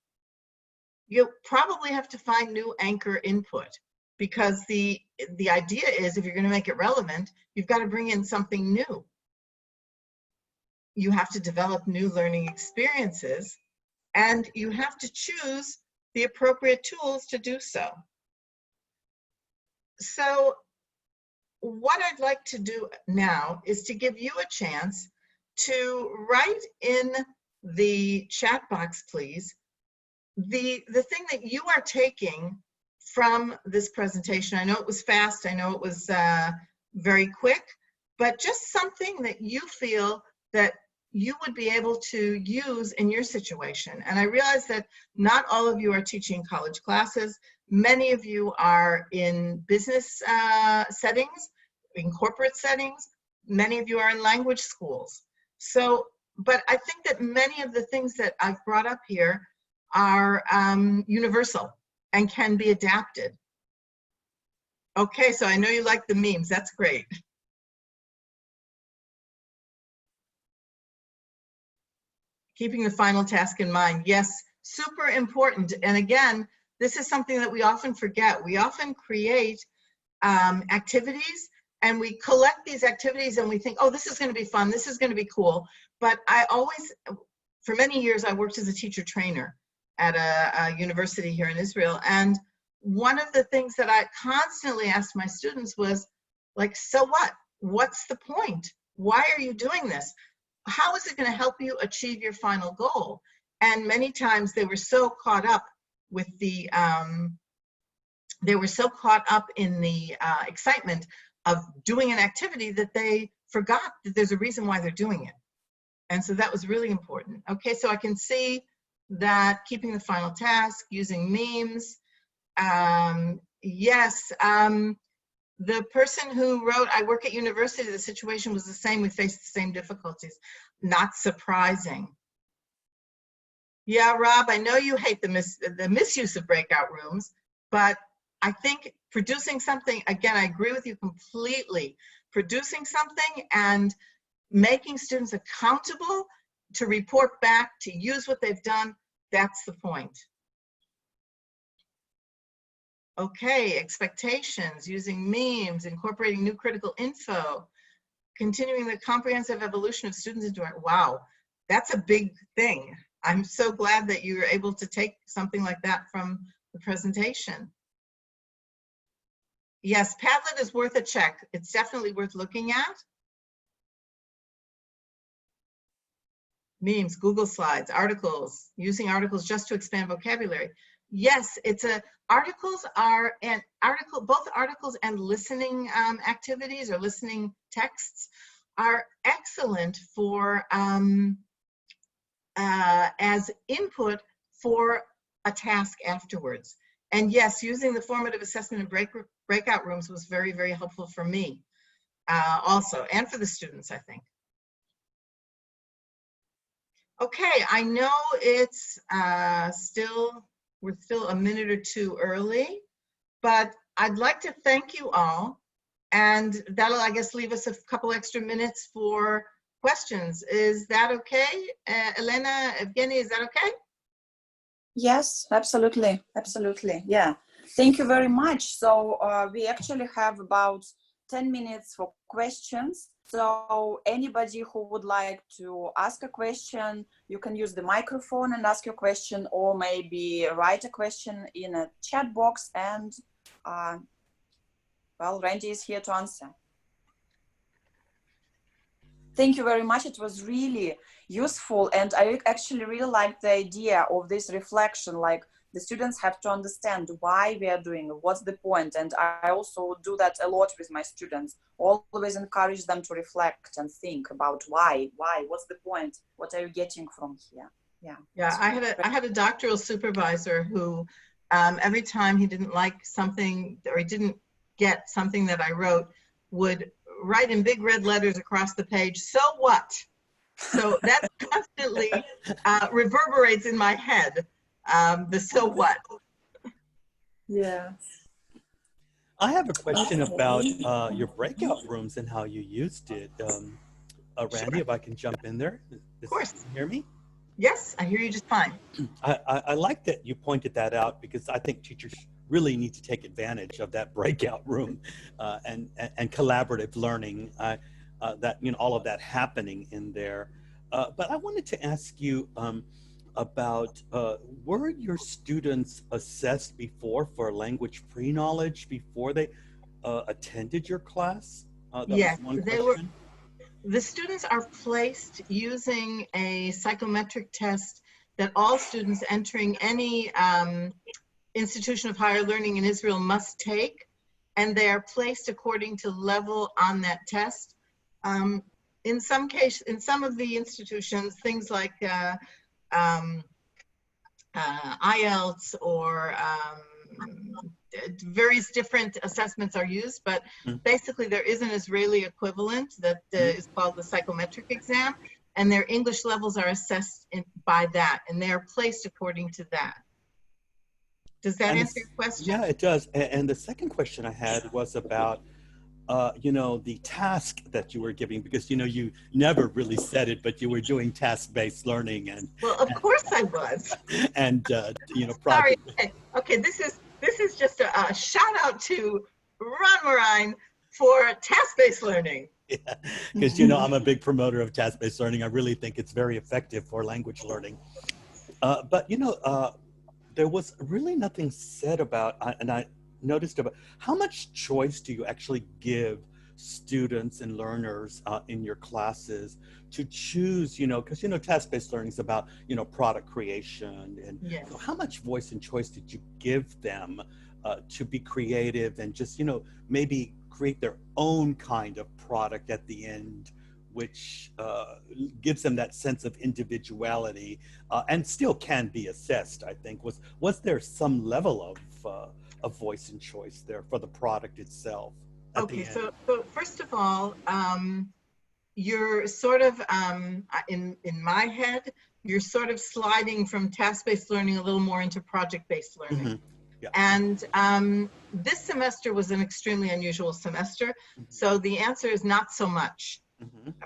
you'll probably have to find new anchor input, because the idea is, if you're going to make it relevant, you've got to bring in something new. You have to develop new learning experiences, and you have to choose the appropriate tools to do so. So what I'd like to do now is to give you a chance to write in the chat box, please, the thing that you are taking from this presentation. I know it was fast, I know it was very quick, but just something that you feel that you would be able to use in your situation. And I realize that not all of you are teaching college classes. Many of you are in business settings, in corporate settings. Many of you are in language schools. So, but I think that many of the things that I've brought up here are universal and can be adapted. Okay, so I know you like the memes. That's great. Keeping the final task in mind. Yes, super important. And again, this is something that we often forget. We often create activities, and we collect these activities and we think, oh, this is going to be fun, this is going to be cool. But I always, for many years, I worked as a teacher trainer at a university here in Israel. And one of the things that I constantly asked my students was, like, so what? What's the point? Why are you doing this? How is it going to help you achieve your final goal? And many times they were so caught up with the, excitement of doing an activity that they forgot that there's a reason why they're doing it. And so that was really important. Okay, so I can see that keeping the final task, using memes. Yes, the person who wrote, I work at university, the situation was the same, we faced the same difficulties. Not surprising. Yeah, Rob, I know you hate the misuse of breakout rooms, but I think producing something, again, I agree with you completely. Producing something and making students accountable to report back, to use what they've done, that's the point. Okay, expectations, using memes, incorporating new critical info, continuing the comprehensive evolution of students into our, wow, that's a big thing. I'm so glad that you were able to take something like that from the presentation. Yes, Padlet is worth a check. It's definitely worth looking at. Memes, Google Slides, articles, using articles just to expand vocabulary. Yes, it's articles are both articles and listening activities or listening texts are excellent for as input for a task afterwards. And yes, using the formative assessment and breakout rooms was very, very helpful for me also, and for the students, I think. Okay, I know it's we're still a minute or two early, but I'd like to thank you all, and that'll, I guess, leave us a couple extra minutes for questions. Is that okay? Elena, Evgeny, is that okay? Yes, absolutely, absolutely, yeah. Thank you very much. So we actually have about 10 minutes for questions. So anybody who would like to ask a question, you can use the microphone and ask your question, or maybe write a question in a chat box, and well, Randi is here to answer. Thank you very much. It was really useful, and I actually really like the idea of this reflection, like the students have to understand why we are doing it, what's the point. And I also do that a lot with my students, always encourage them to reflect and think about why, what's the point, what are you getting from here? Yeah, I had a doctoral supervisor who every time he didn't like something, or he didn't get something that I wrote, would write in big red letters across the page, "So what?" So that constantly reverberates in my head, the "so what." Yeah. I have a question about your breakout rooms and how you used it. Randy, Sure. if I can jump in there. Of course. Can you hear me? Yes, I hear you just fine. I like that you pointed that out, because I think teachers really need to take advantage of that breakout room and collaborative learning, that, you know, all of that happening in there. But I wanted to ask you about, were your students assessed before for language pre-knowledge before they attended your class? That Yes, was one they question. The students are placed using a psychometric test that all students entering any institution of higher learning in Israel must take, and they are placed according to level on that test. In some cases, in some of the institutions, things like IELTS or various different assessments are used, but basically there is an Israeli equivalent that is called the psychometric exam, and their English levels are assessed by that, and they are placed according to that. Does that answer your question? Yeah, it does. And the second question I had was about, you know, the task that you were giving, because, you know, you never really said it, but you were doing task-based learning, and well, of course I was. And you know, Sorry. project. Okay, this is just a shout out to Ron Marine for task-based learning. Yeah, because, you know, I'm a big promoter of task-based learning. I really think it's very effective for language learning. But, you know, there was really nothing said about, and I noticed about, how much choice do you actually give students and learners in your classes to choose, you know, because, you know, task-based learning is about, you know, product creation, and Yes. so how much voice and choice did you give them to be creative and just, you know, maybe create their own kind of product at the end, which gives them that sense of individuality and still can be assessed, I think. Was there some level of voice and choice there for the product itself? Okay, so first of all, you're sort of, in my head, you're sort of sliding from task-based learning a little more into project-based learning. Mm-hmm. Yeah. And this semester was an extremely unusual semester. So the answer is not so much,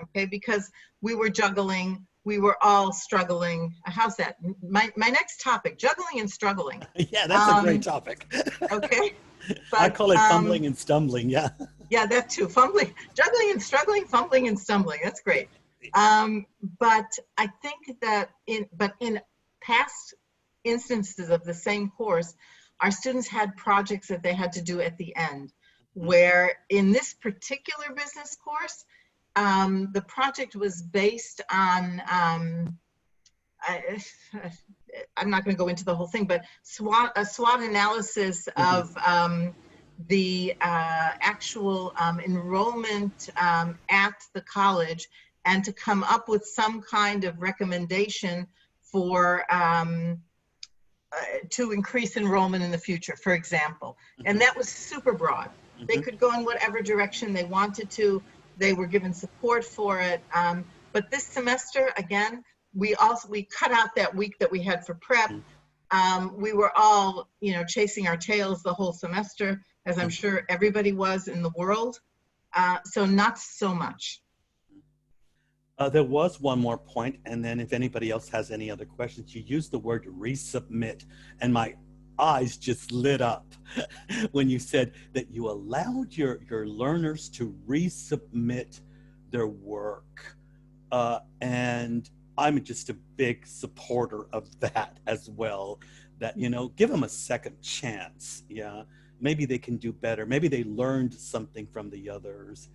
okay? Because we were juggling, we were all struggling. How's that? My next topic, juggling and struggling. Yeah, that's a great topic. Okay. But, I call it fumbling and stumbling, yeah. Yeah, that too, fumbling, juggling and struggling, fumbling and stumbling, that's great. But I think that in past instances of the same course, our students had projects that they had to do at the end, where in this particular business course, the project was based on, I'm not going to go into the whole thing, but a SWOT analysis of the actual enrollment at the college, and to come up with some kind of recommendation for to increase enrollment in the future, for example. And that was super broad. They could go in whatever direction they wanted to. They were given support for it. But this semester, again, we cut out that week that we had for prep. We were all, you know, chasing our tails the whole semester, as I'm sure everybody was in the world. So not so much. There was one more point, and then if anybody else has any other questions, you used the word resubmit, and my eyes just lit up when you said that you allowed your learners to resubmit their work. And I'm just a big supporter of that as well, that, you know, give them a second chance. Yeah, maybe they can do better. Maybe they learned something from the others.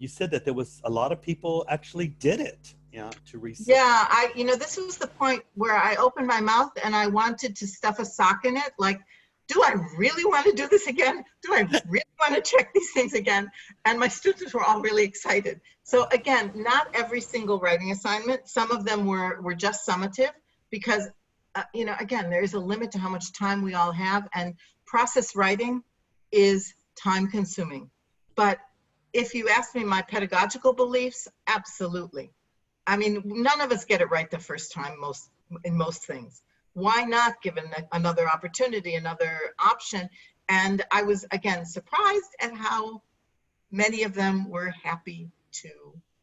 You said that there was a lot of people actually did it, yeah, to resubmit. Yeah, you know, this was the point where I opened my mouth and I wanted to stuff a sock in it. Like, do I really want to do this again? Do I really want to check these things again? And my students were all really excited. So again, not every single writing assignment. Some of them were just summative, because, you know, again, there is a limit to how much time we all have, and process writing is time consuming. But if you ask me my pedagogical beliefs, absolutely. I mean, none of us get it right the first time in most things. Why not give another opportunity, another option? And I was, again, surprised at how many of them were happy to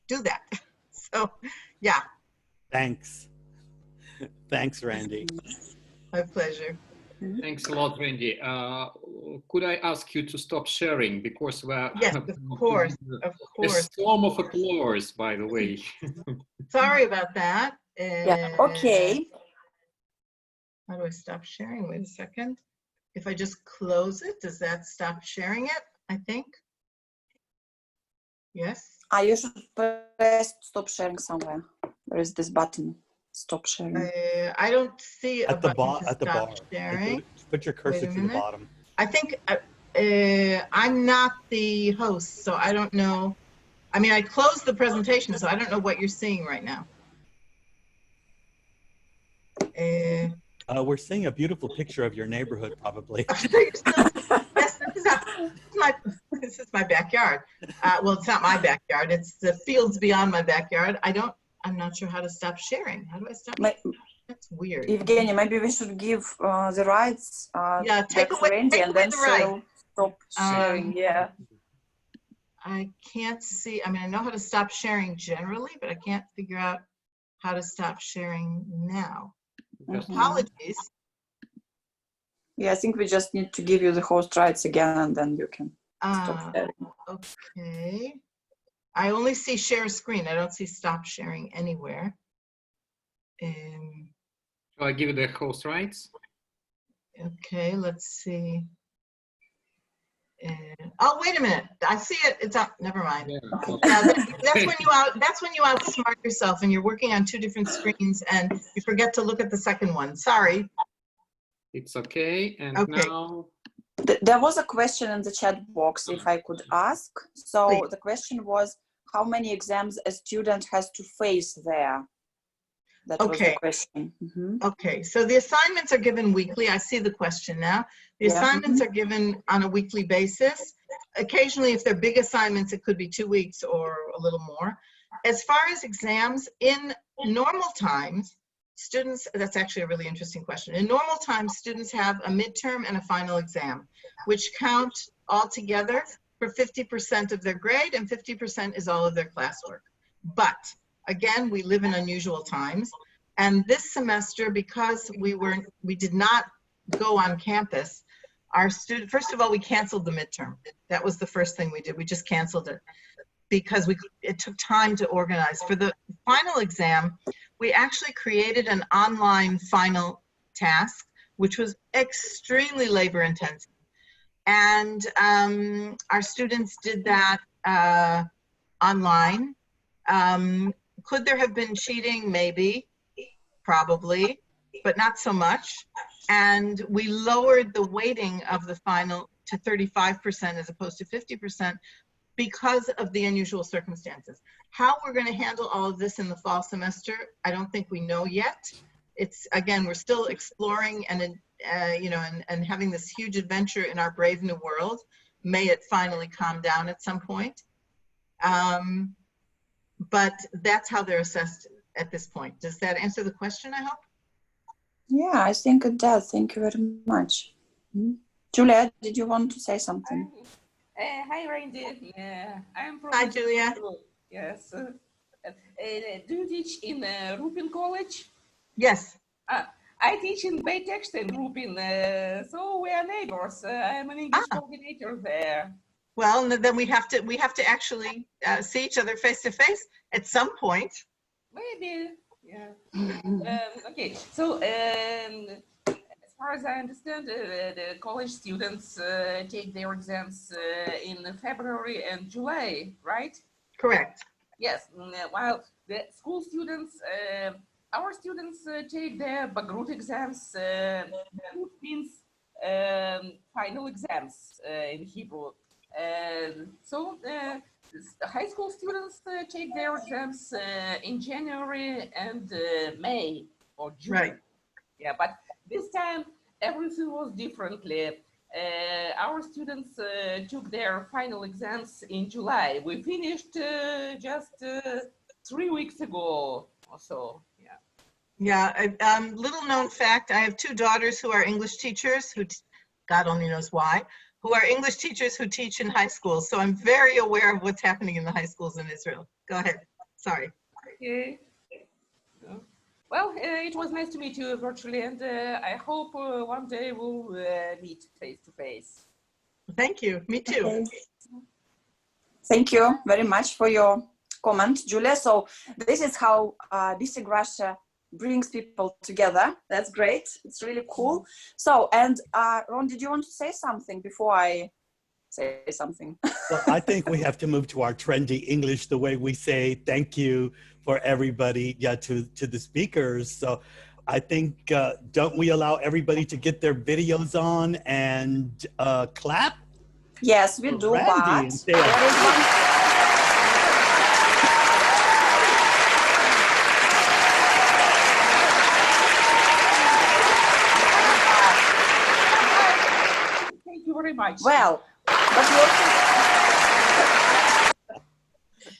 do that. So, yeah, Thanks. Thanks, Randi. My pleasure. Thanks a lot, Randy. Could I ask you to stop sharing because we're Yes, of course, of a course. storm of applause, by the way. Sorry about that. Yeah, okay. How do I stop sharing? Wait a second. If I just close it, does that stop sharing it? I think. Yes. You should press stop sharing somewhere. There is this button, stop sharing. I don't see a At the button to at the stop bar. sharing. Put your cursor to the minute. bottom. I think I'm not the host, so I don't know. I mean, I closed the presentation, so I don't know what you're seeing right now. We're seeing a beautiful picture of your neighborhood, probably. Yes, this is my backyard. Well, it's not my backyard. It's the fields beyond my backyard. I'm not sure how to stop sharing. How do I stop? That's weird. Evgeny, maybe we should give the rights yeah, take away Randy, and then the right. Stop sharing. Yeah. I can't see. I mean, I know how to stop sharing generally, but I can't figure out how to stop sharing now. Apologies. Yeah, I think we just need to give you the host rights again, and then you can stop sharing. Okay. I only see share screen. I don't see stop sharing anywhere. Shall I give you the host rights? Okay, let's see. Oh, wait a minute. I see it. It's up. Never mind. Yeah. That's when you outsmart yourself and you're working on two different screens and you forget to look at the second one. Sorry. It's okay. And okay. now there was a question in the chat box, if I could ask. So please. The question was, how many exams a student has to face there? That was the question. Okay, so the assignments are given weekly. I see the question now. The assignments are given on a weekly basis. Occasionally, if they're big assignments, it could be 2 weeks or a little more. As far as exams, in normal times, students, that's actually a really interesting question. In normal times, students have a midterm and a final exam, which count all together for 50% of their grade, and 50% is all of their classwork. But again, we live in unusual times. And this semester, because we did not go on campus, first of all, we canceled the midterm. That was the first thing we did. We just canceled it because it took time to organize. For the final exam, we actually created an online final task, which was extremely labor intensive. And our students did that online. Could there have been cheating? Maybe, probably, but not so much. And we lowered the weighting of the final to 35% as opposed to 50% because of the unusual circumstances. How we're going to handle all of this in the fall semester, I don't think we know yet. It's, again, we're still exploring and and having this huge adventure in our brave new world. May it finally calm down at some point. But that's how they're assessed at this point. Does that answer the question, I hope? Yeah, I think it does. Thank you very much. Julia, did you want to say something? Hi, Randy. I'm from Hi, Julia. Yes. Do you teach in Ruppin College? Yes. I teach in Baytext in Ruppin, so we are neighbors. I'm an English coordinator there. Well, then we have to actually see each other face to face at some point. Maybe, yeah. Okay, so as far as I understand, the college students take their exams in February and July, right? Correct. Yes, while the school students, our students take their Bagrut exams. Bagrut means final exams in Hebrew. So high school students take their exams in January and May or June. Right. Yeah, but this time everything was differently. Our students took their final exams in July. We finished just 3 weeks ago or so. Yeah. Yeah. Little known fact: I have 2 daughters who are English teachers, who God only knows why, who are English teachers who teach in high schools. So I'm very aware of what's happening in the high schools in Israel. Go ahead. Sorry. Okay. Well, it was nice to meet you virtually, and I hope one day we'll meet face to face. Thank you. Me too. Okay. Thank you very much for your comment, Julia. So this is how BESIG Russia brings people together. That's great. It's really cool. So, and Ron, did you want to say something before I say something? Well, I think we have to move to our trendy English, the way we say thank you for everybody, to the speakers. So I think, don't we allow everybody to get their videos on and clap? Yes, we do, Randi, but and say there is one. Thank you very much. Well, but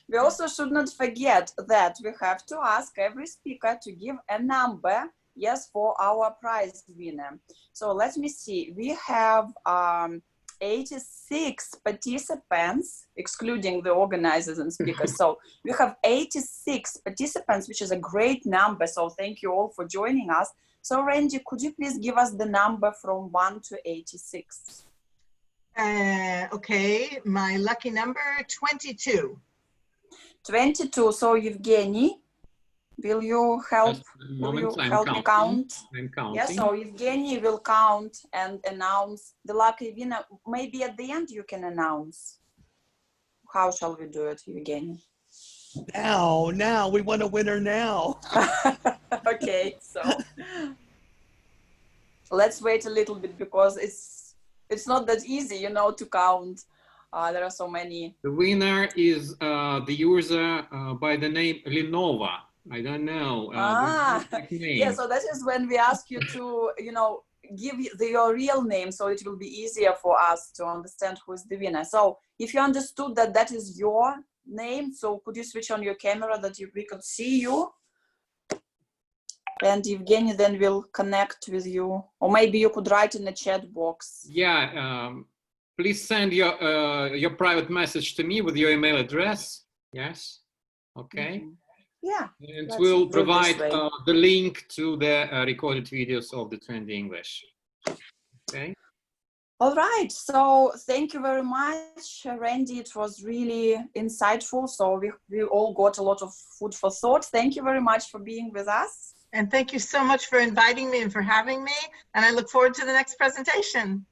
we also should not forget that we have to ask every speaker to give a number, yes, for our prize winner. So let me see. We have 86 participants, excluding the organizers and speakers. So we have 86 participants, which is a great number. So thank you all for joining us. So Randi, could you please give us the number from 1 to 86? Okay, my lucky number, 22. 22. So Evgeny, will you help? Will you help me count? I'm counting. Yes. So Evgeny will count and announce the lucky winner. Maybe at the end you can announce. How shall we do it, Evgeny? Now, we want a winner now. Okay, so let's wait a little bit because it's not that easy, you know, to count. There are so many. The winner is the user by the name Linova. I don't know. Yeah, so that is when we ask you to, you know, give your real name, so it will be easier for us to understand who is the winner. So if you understood that that is your name, so could you switch on your camera that we could see you? And Evgeny then will connect with you, or maybe you could write in the chat box. Yeah, please send your private message to me with your email address. Yes, okay. Mm-hmm. Yeah. And we'll provide the link to the recorded videos of the Trendy English. Okay. All right. So thank you very much, Randi. It was really insightful. So we all got a lot of food for thought. Thank you very much for being with us. And thank you so much for inviting me and for having me. And I look forward to the next presentation.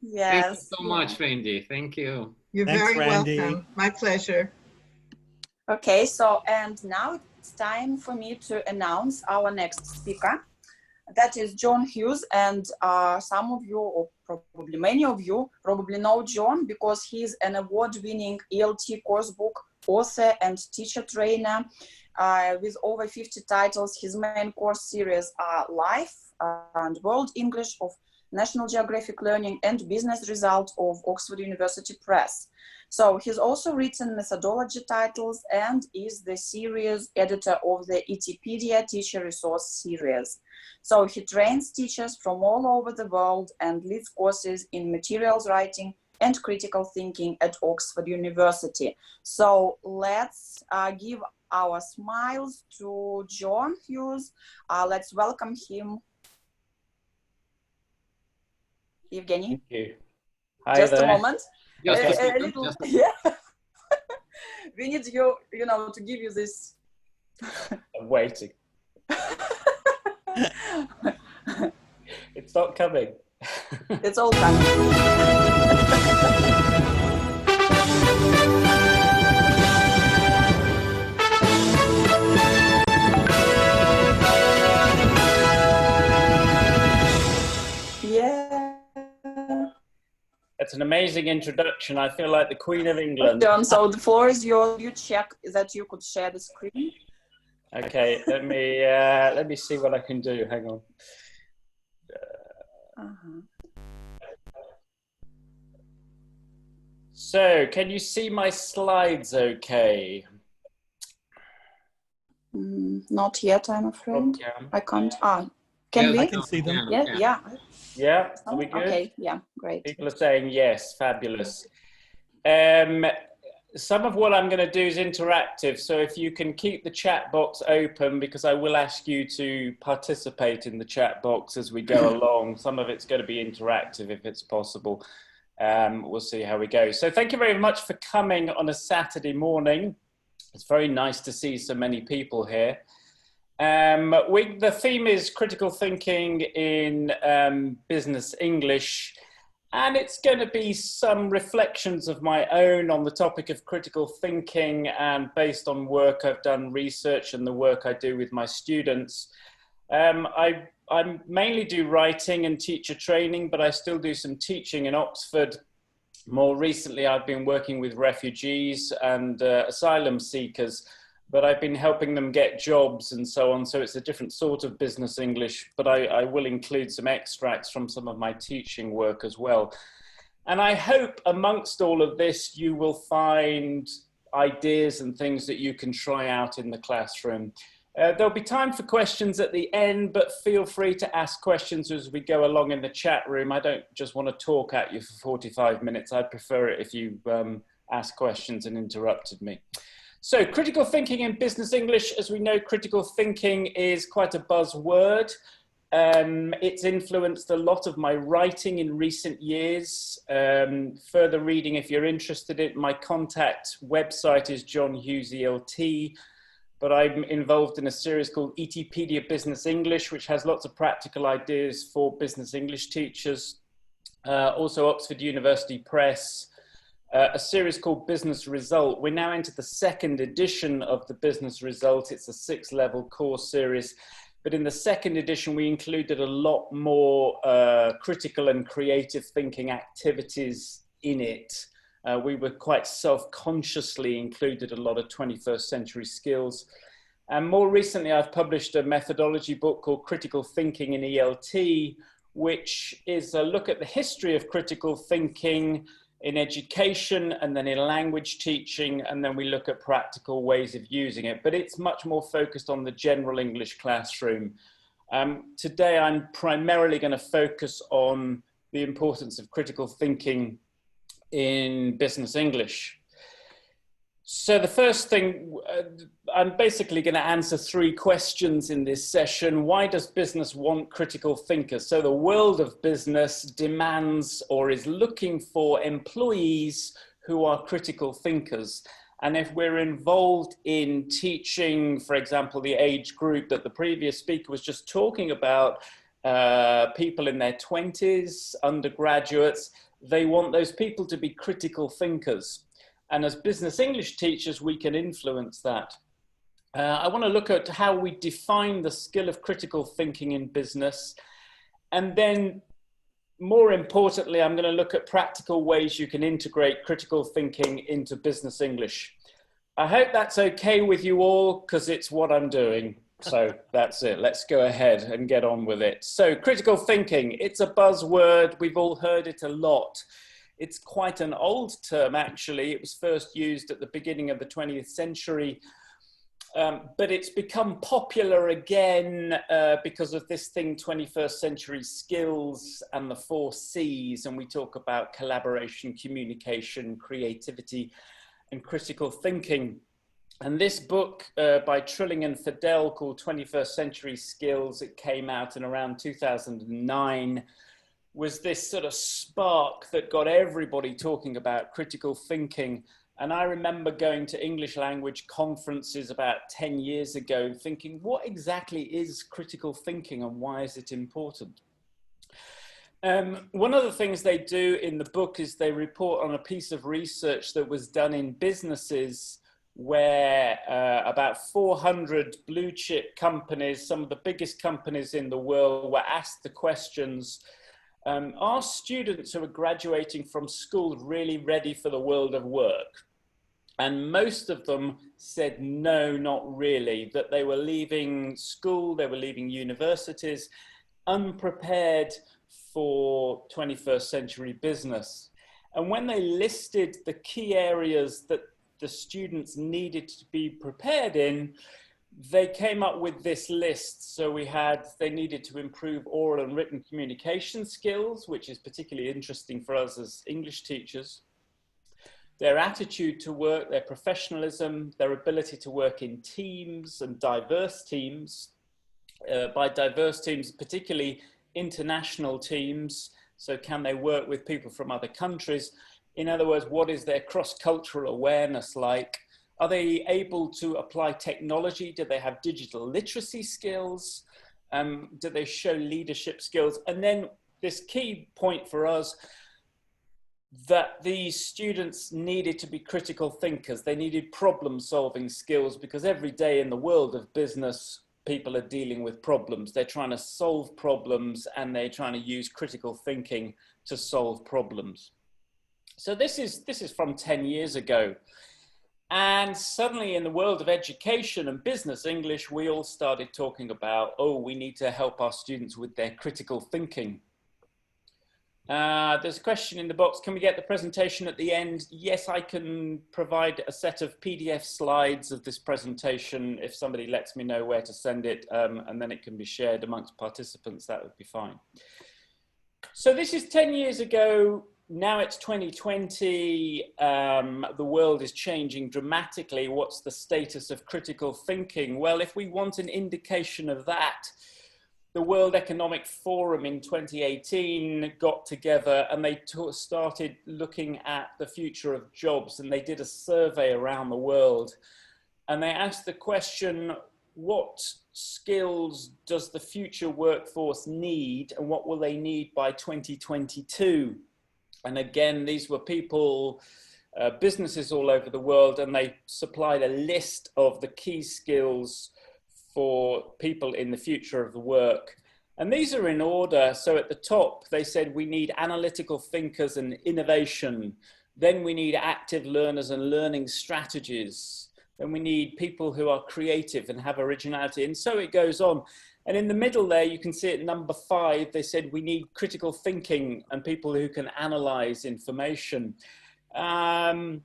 Yes. Thank you so much, Randi. Thank you. You're Thanks, very Randi. welcome. My pleasure. Okay. So, and now it's time for me to announce our next speaker. That is John Hughes, and some of you, or probably many of you, probably know John because he's an award-winning ELT course book author and teacher trainer with over 50 titles. His main course series are Life and World English of National Geographic Learning and Business Result of Oxford University Press. So he's also written methodology titles and is the series editor of the ETpedia Teacher Resource Series. So he trains teachers from all over the world and leads courses in materials writing and critical thinking at Oxford University. So let's give our smiles to John Hughes. Let's welcome him. Evgeny. Thank you. Hi Just there. a moment. Just A little, yeah. We need you, you know, to give you this. I'm waiting. It's not coming. It's all coming. Yeah. It's an amazing introduction. I feel like the Queen of England. John, so the floor is yours. You check that you could share the screen. Okay, let me see what I can do. Hang on. So, can you see my slides okay? Not yet, I'm afraid. Okay. I can't. Can we? I can see them. Yeah, yeah. Yeah, are we good? Okay, yeah, great. People are saying yes, fabulous. some of what I'm going to do is interactive. So if you can keep the chat box open, because I will ask you to participate in the chat box as we go along. Some of it's going to be interactive if it's possible. We'll see how we go. So thank you very much for coming on a Saturday morning. It's very nice to see so many people here. The theme is critical thinking in business English. And it's going to be some reflections of my own on the topic of critical thinking, and based on work I've done, research, and the work I do with my students. I mainly do writing and teacher training, but I still do some teaching in Oxford. More recently, I've been working with refugees and asylum seekers, but I've been helping them get jobs and so on. So it's a different sort of business English, but I will include some extracts from some of my teaching work as well. And I hope amongst all of this, you will find ideas and things that you can try out in the classroom. There'll be time for questions at the end, but feel free to ask questions as we go along in the chat room. I don't just want to talk at you for 45 minutes. I'd prefer it if you asked questions and interrupted me. So critical thinking in business English, as we know, critical thinking is quite a buzzword. It's influenced a lot of my writing in recent years. Further reading, if you're interested in it, my contact website is John Hughes ELT, but I'm involved in a series called ETpedia Business English, which has lots of practical ideas for business English teachers. Also Oxford University Press. A series called Business Result. We're now into the second edition of the Business Result. It's a 6-level course series, but in the second edition, we included a lot more critical and creative thinking activities in it. We were quite self-consciously included a lot of 21st century skills. And more recently, I've published a methodology book called Critical Thinking in ELT, which is a look at the history of critical thinking in education and then in language teaching, and then we look at practical ways of using it, but it's much more focused on the general English classroom. Today I'm primarily going to focus on the importance of critical thinking in business English. So the first thing, I'm basically going to answer 3 questions in this session. Why does business want critical thinkers? So the world of business demands or is looking for employees who are critical thinkers. And if we're involved in teaching, for example, the age group that the previous speaker was just talking about, people in their 20s, undergraduates, they want those people to be critical thinkers. And as business English teachers, we can influence that. I want to look at how we define the skill of critical thinking in business. And then more importantly, I'm going to look at practical ways you can integrate critical thinking into business English. I hope that's okay with you all, because it's what I'm doing. So that's it. Let's go ahead and get on with it. So critical thinking, it's a buzzword. We've all heard it a lot. It's quite an old term, actually. It was first used at the beginning of the 20th century, but it's become popular again because of this thing, 21st century skills and the 4 C's. And we talk about collaboration, communication, creativity, and critical thinking. And this book by Trilling and Fidel called 21st Century Skills, it came out in around 2009, was this sort of spark that got everybody talking about critical thinking. And I remember going to English language conferences about 10 years ago thinking, what exactly is critical thinking and why is it important? One of the things they do in the book is they report on a piece of research that was done in businesses where about 400 blue chip companies, some of the biggest companies in the world, were asked the questions, are students who are graduating from school really ready for the world of work? And most of them said no, not really, that they were leaving school, they were leaving universities unprepared for 21st century business. And when they listed the key areas that the students needed to be prepared in, they came up with this list. So they needed to improve oral and written communication skills, which is particularly interesting for us as English teachers. their attitude to work, their professionalism, their ability to work in teams and diverse teams. By diverse teams, particularly international teams. So can they work with people from other countries? In other words, what is their cross-cultural awareness like? Are they able to apply technology? Do they have digital literacy skills? Do they show leadership skills? And then this key point for us, that these students needed to be critical thinkers. They needed problem-solving skills, because every day in the world of business, people are dealing with problems. They're trying to solve problems, and they're trying to use critical thinking to solve problems. So this is from 10 years ago. And suddenly in the world of education and business English, we all started talking about, oh, we need to help our students with their critical thinking. There's a question in the box. Can we get the presentation at the end? Yes, I can provide a set of PDF slides of this presentation if somebody lets me know where to send it, and then it can be shared amongst participants. That would be fine. So this is 10 years ago. Now it's 2020. The world is changing dramatically. What's the status of critical thinking? Well, if we want an indication of that, the World Economic Forum in 2018 got together and they started looking at the future of jobs, and they did a survey around the world, and they asked the question, what skills does the future workforce need, and what will they need by 2022? And again, these were people, businesses all over the world, and they supplied a list of the key skills for people in the future of the work. And these are in order. So at the top, they said we need analytical thinkers and innovation. Then we need active learners and learning strategies. Then we need people who are creative and have originality. And so it goes on. And in the middle there, you can see at number 5, they said we need critical thinking and people who can analyze information. Well,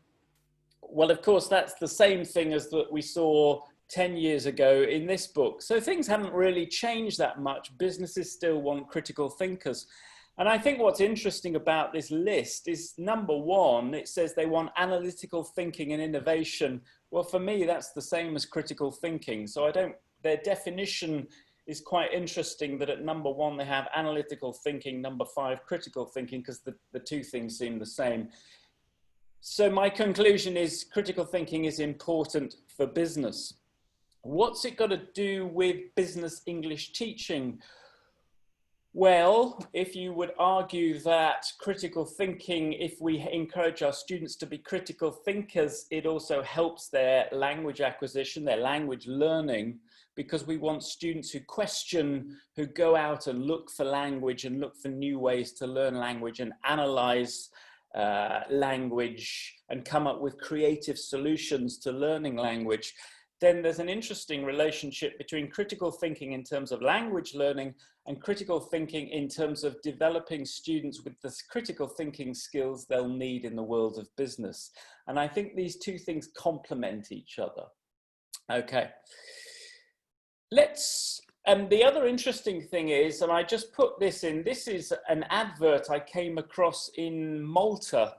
of course, that's the same thing as that we saw 10 years ago in this book. So things haven't really changed that much. Businesses still want critical thinkers. And I think what's interesting about this list is number 1, it says they want analytical thinking and innovation. Well, for me, that's the same as critical thinking. So their definition is quite interesting, that at number 1, they have analytical thinking, number 5, critical thinking, because the two things seem the same. So my conclusion is critical thinking is important for business. What's it got to do with business English teaching? Well, if you would argue that critical thinking, if we encourage our students to be critical thinkers, it also helps their language acquisition, their language learning, because we want students who question, who go out and look for language and look for new ways to learn language and analyze language and come up with creative solutions to learning language. Then there's an interesting relationship between critical thinking in terms of language learning and critical thinking in terms of developing students with the critical thinking skills they'll need in the world of business. And I think these two things complement each other. Okay. And the other interesting thing is, and I just put this in, this is an advert I came across in Malta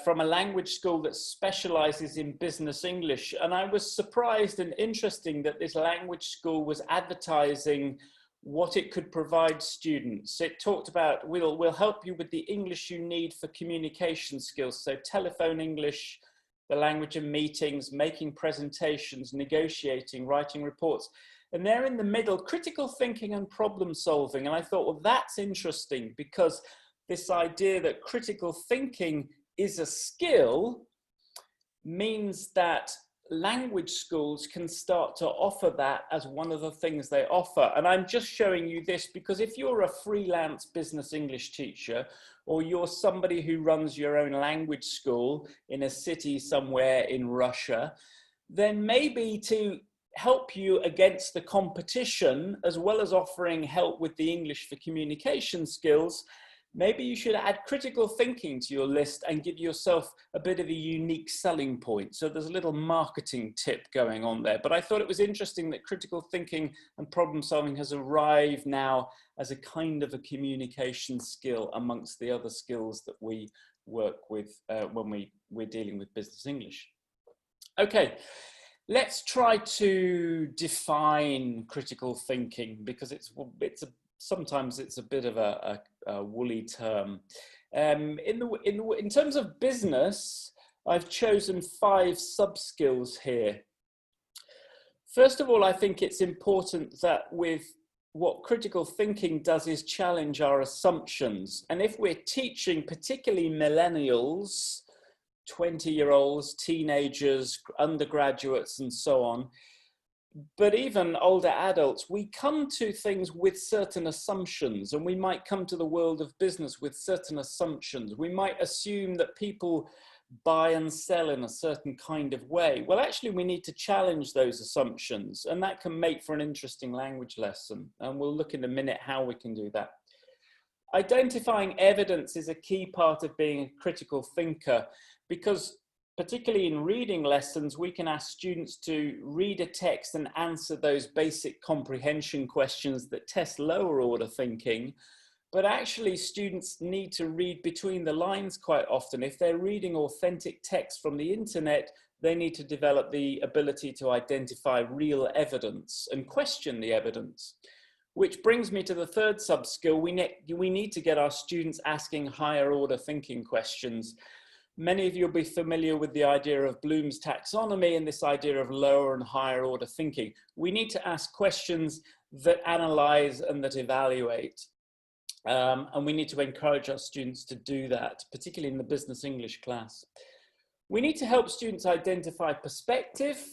from a language school that specializes in business English. And I was surprised and interesting that this language school was advertising what it could provide students. It talked about, we'll help you with the English you need for communication skills. So telephone English, the language of meetings, making presentations, negotiating, writing reports. And there in the middle, critical thinking and problem solving. And I thought, well, that's interesting, because this idea that critical thinking is a skill means that language schools can start to offer that as one of the things they offer. And I'm just showing you this because if you're a freelance business English teacher, or you're somebody who runs your own language school in a city somewhere in Russia, then maybe to help you against the competition, as well as offering help with the English for communication skills, maybe you should add critical thinking to your list and give yourself a bit of a unique selling point. So there's a little marketing tip going on there. But I thought it was interesting that critical thinking and problem solving has arrived now as a kind of a communication skill amongst the other skills that we work with when we're dealing with business English. Okay, let's try to define critical thinking, because sometimes it's a bit of a woolly term. In terms of business, I've chosen 5 sub-skills here. First of all, I think it's important that what critical thinking does is challenge our assumptions. And if we're teaching particularly millennials, 20-year-olds, teenagers, undergraduates, and so on, but even older adults, we come to things with certain assumptions, and we might come to the world of business with certain assumptions. We might assume that people buy and sell in a certain kind of way. Well, actually, we need to challenge those assumptions, and that can make for an interesting language lesson. And we'll look in a minute how we can do that. Identifying evidence is a key part of being a critical thinker, because particularly in reading lessons, we can ask students to read a text and answer those basic comprehension questions that test lower order thinking. But actually, students need to read between the lines quite often. If they're reading authentic text from the internet, they need to develop the ability to identify real evidence and question the evidence. Which brings me to the third sub-skill. We need to get our students asking higher order thinking questions. Many of you will be familiar with the idea of Bloom's taxonomy and this idea of lower and higher order thinking. We need to ask questions that analyze and that evaluate. And we need to encourage our students to do that, particularly in the business English class. We need to help students identify perspective,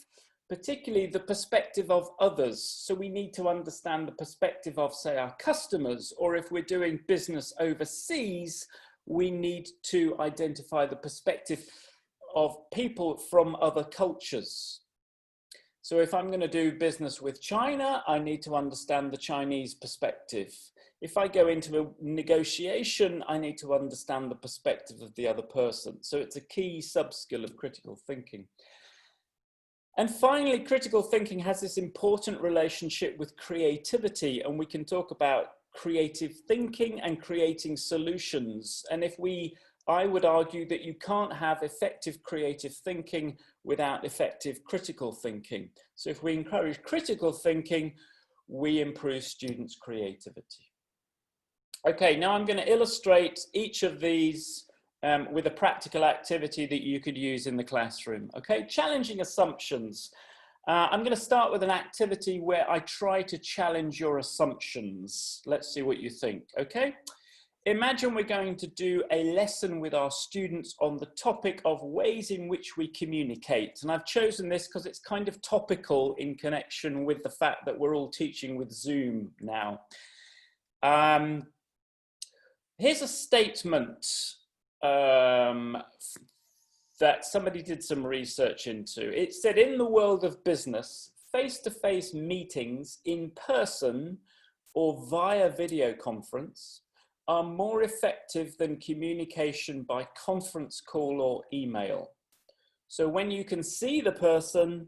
particularly the perspective of others. So we need to understand the perspective of, say, our customers, or if we're doing business overseas, we need to identify the perspective of people from other cultures. So if I'm going to do business with China, I need to understand the Chinese perspective. If I go into a negotiation, I need to understand the perspective of the other person. So it's a key sub-skill of critical thinking. And finally, critical thinking has this important relationship with creativity, and we can talk about creative thinking and creating solutions. And I would argue that you can't have effective creative thinking without effective critical thinking. So if we encourage critical thinking, we improve students' creativity. Okay, now I'm going to illustrate each of these with a practical activity that you could use in the classroom. Okay, challenging assumptions. I'm going to start with an activity where I try to challenge your assumptions. Let's see what you think, okay? Imagine we're going to do a lesson with our students on the topic of ways in which we communicate. And I've chosen this because it's kind of topical in connection with the fact that we're all teaching with Zoom now. Here's a statement that somebody did some research into. It said, in the world of business, face-to-face meetings in person or via video conference are more effective than communication by conference call or email. So when you can see the person,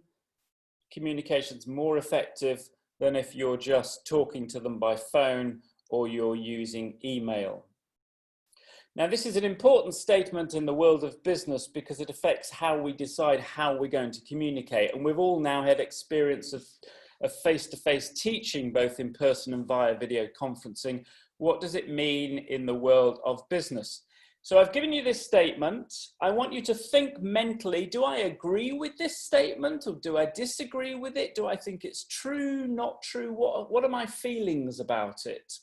communication's more effective than if you're just talking to them by phone or you're using email. Now, this is an important statement in the world of business because it affects how we decide how we're going to communicate. And we've all now had experience of face-to-face teaching, both in person and via video conferencing. What does it mean in the world of business? So I've given you this statement. I want you to think mentally, do I agree with this statement or do I disagree with it? Do I think it's true, not true? What are my feelings about it?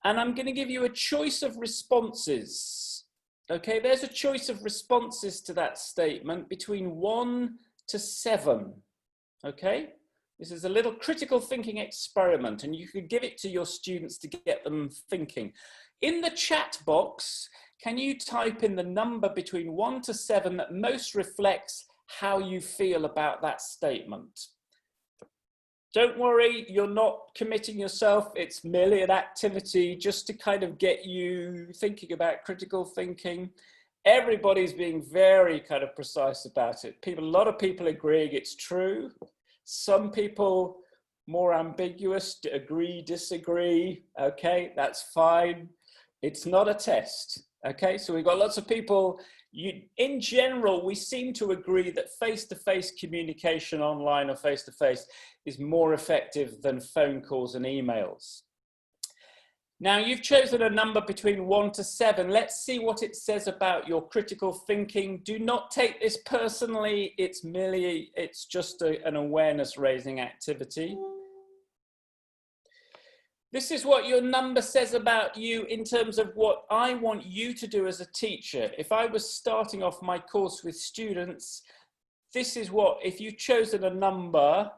And I'm going to give you a choice of responses. Okay, there's a choice of responses to that statement between 1 to 7. Okay, this is a little critical thinking experiment, and you could give it to your students to get them thinking. In the chat box, can you type in the number between 1 to 7 that most reflects how you feel about that statement? Don't worry, you're not committing yourself. It's merely an activity just to kind of get you thinking about critical thinking. Everybody's being very kind of precise about it. A lot of people agreeing it's true. Some people more ambiguous, agree, disagree. Okay, that's fine. It's not a test. Okay, so we've got lots of people. In general, we seem to agree that face-to-face communication online or face-to-face is more effective than phone calls and emails. Now, you've chosen a number between 1 to 7. Let's see what it says about your critical thinking. Do not take this personally. It's just an awareness-raising activity. This is what your number says about you in terms of what I want you to do as a teacher. If I was starting off my course with students, this is what, if you've chosen a number,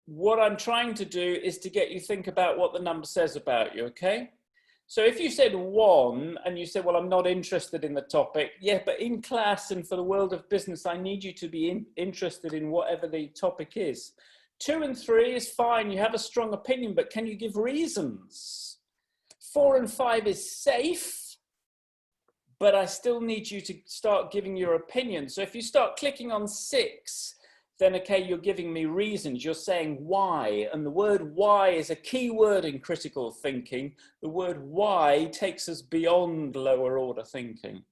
what I'm trying to do is to get you think about what the number says about you, okay? So if you said 1 and you said, well, I'm not interested in the topic, yeah, but in class and for the world of business, I need you to be interested in whatever the topic is. 2 and 3 is fine, you have a strong opinion, but can you give reasons? 4 and 5 is safe, but I still need you to start giving your opinion. So if you start clicking on 6, then okay, you're giving me reasons, you're saying why, and the word why is a key word in critical thinking. The word why takes us beyond lower order thinking.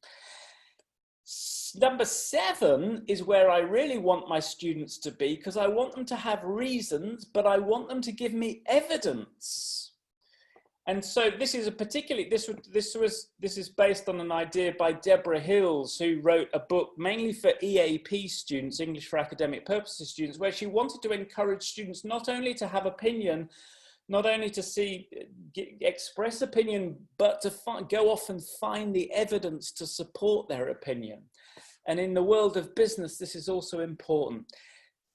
Number 7 is where I really want my students to be, because I want them to have reasons, but I want them to give me evidence. And so this is a particularly, this is based on an idea by Deborah Hills, who wrote a book mainly for EAP students, English for Academic Purposes students, where she wanted to encourage students not only to have opinion, not only to express opinion, but to go off and find the evidence to support their opinion. And in the world of business, this is also important.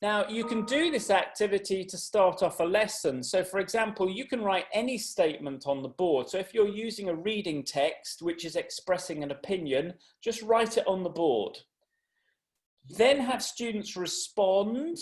Now, you can do this activity to start off a lesson. So, for example, you can write any statement on the board. So if you're using a reading text, which is expressing an opinion, just write it on the board. Then have students respond,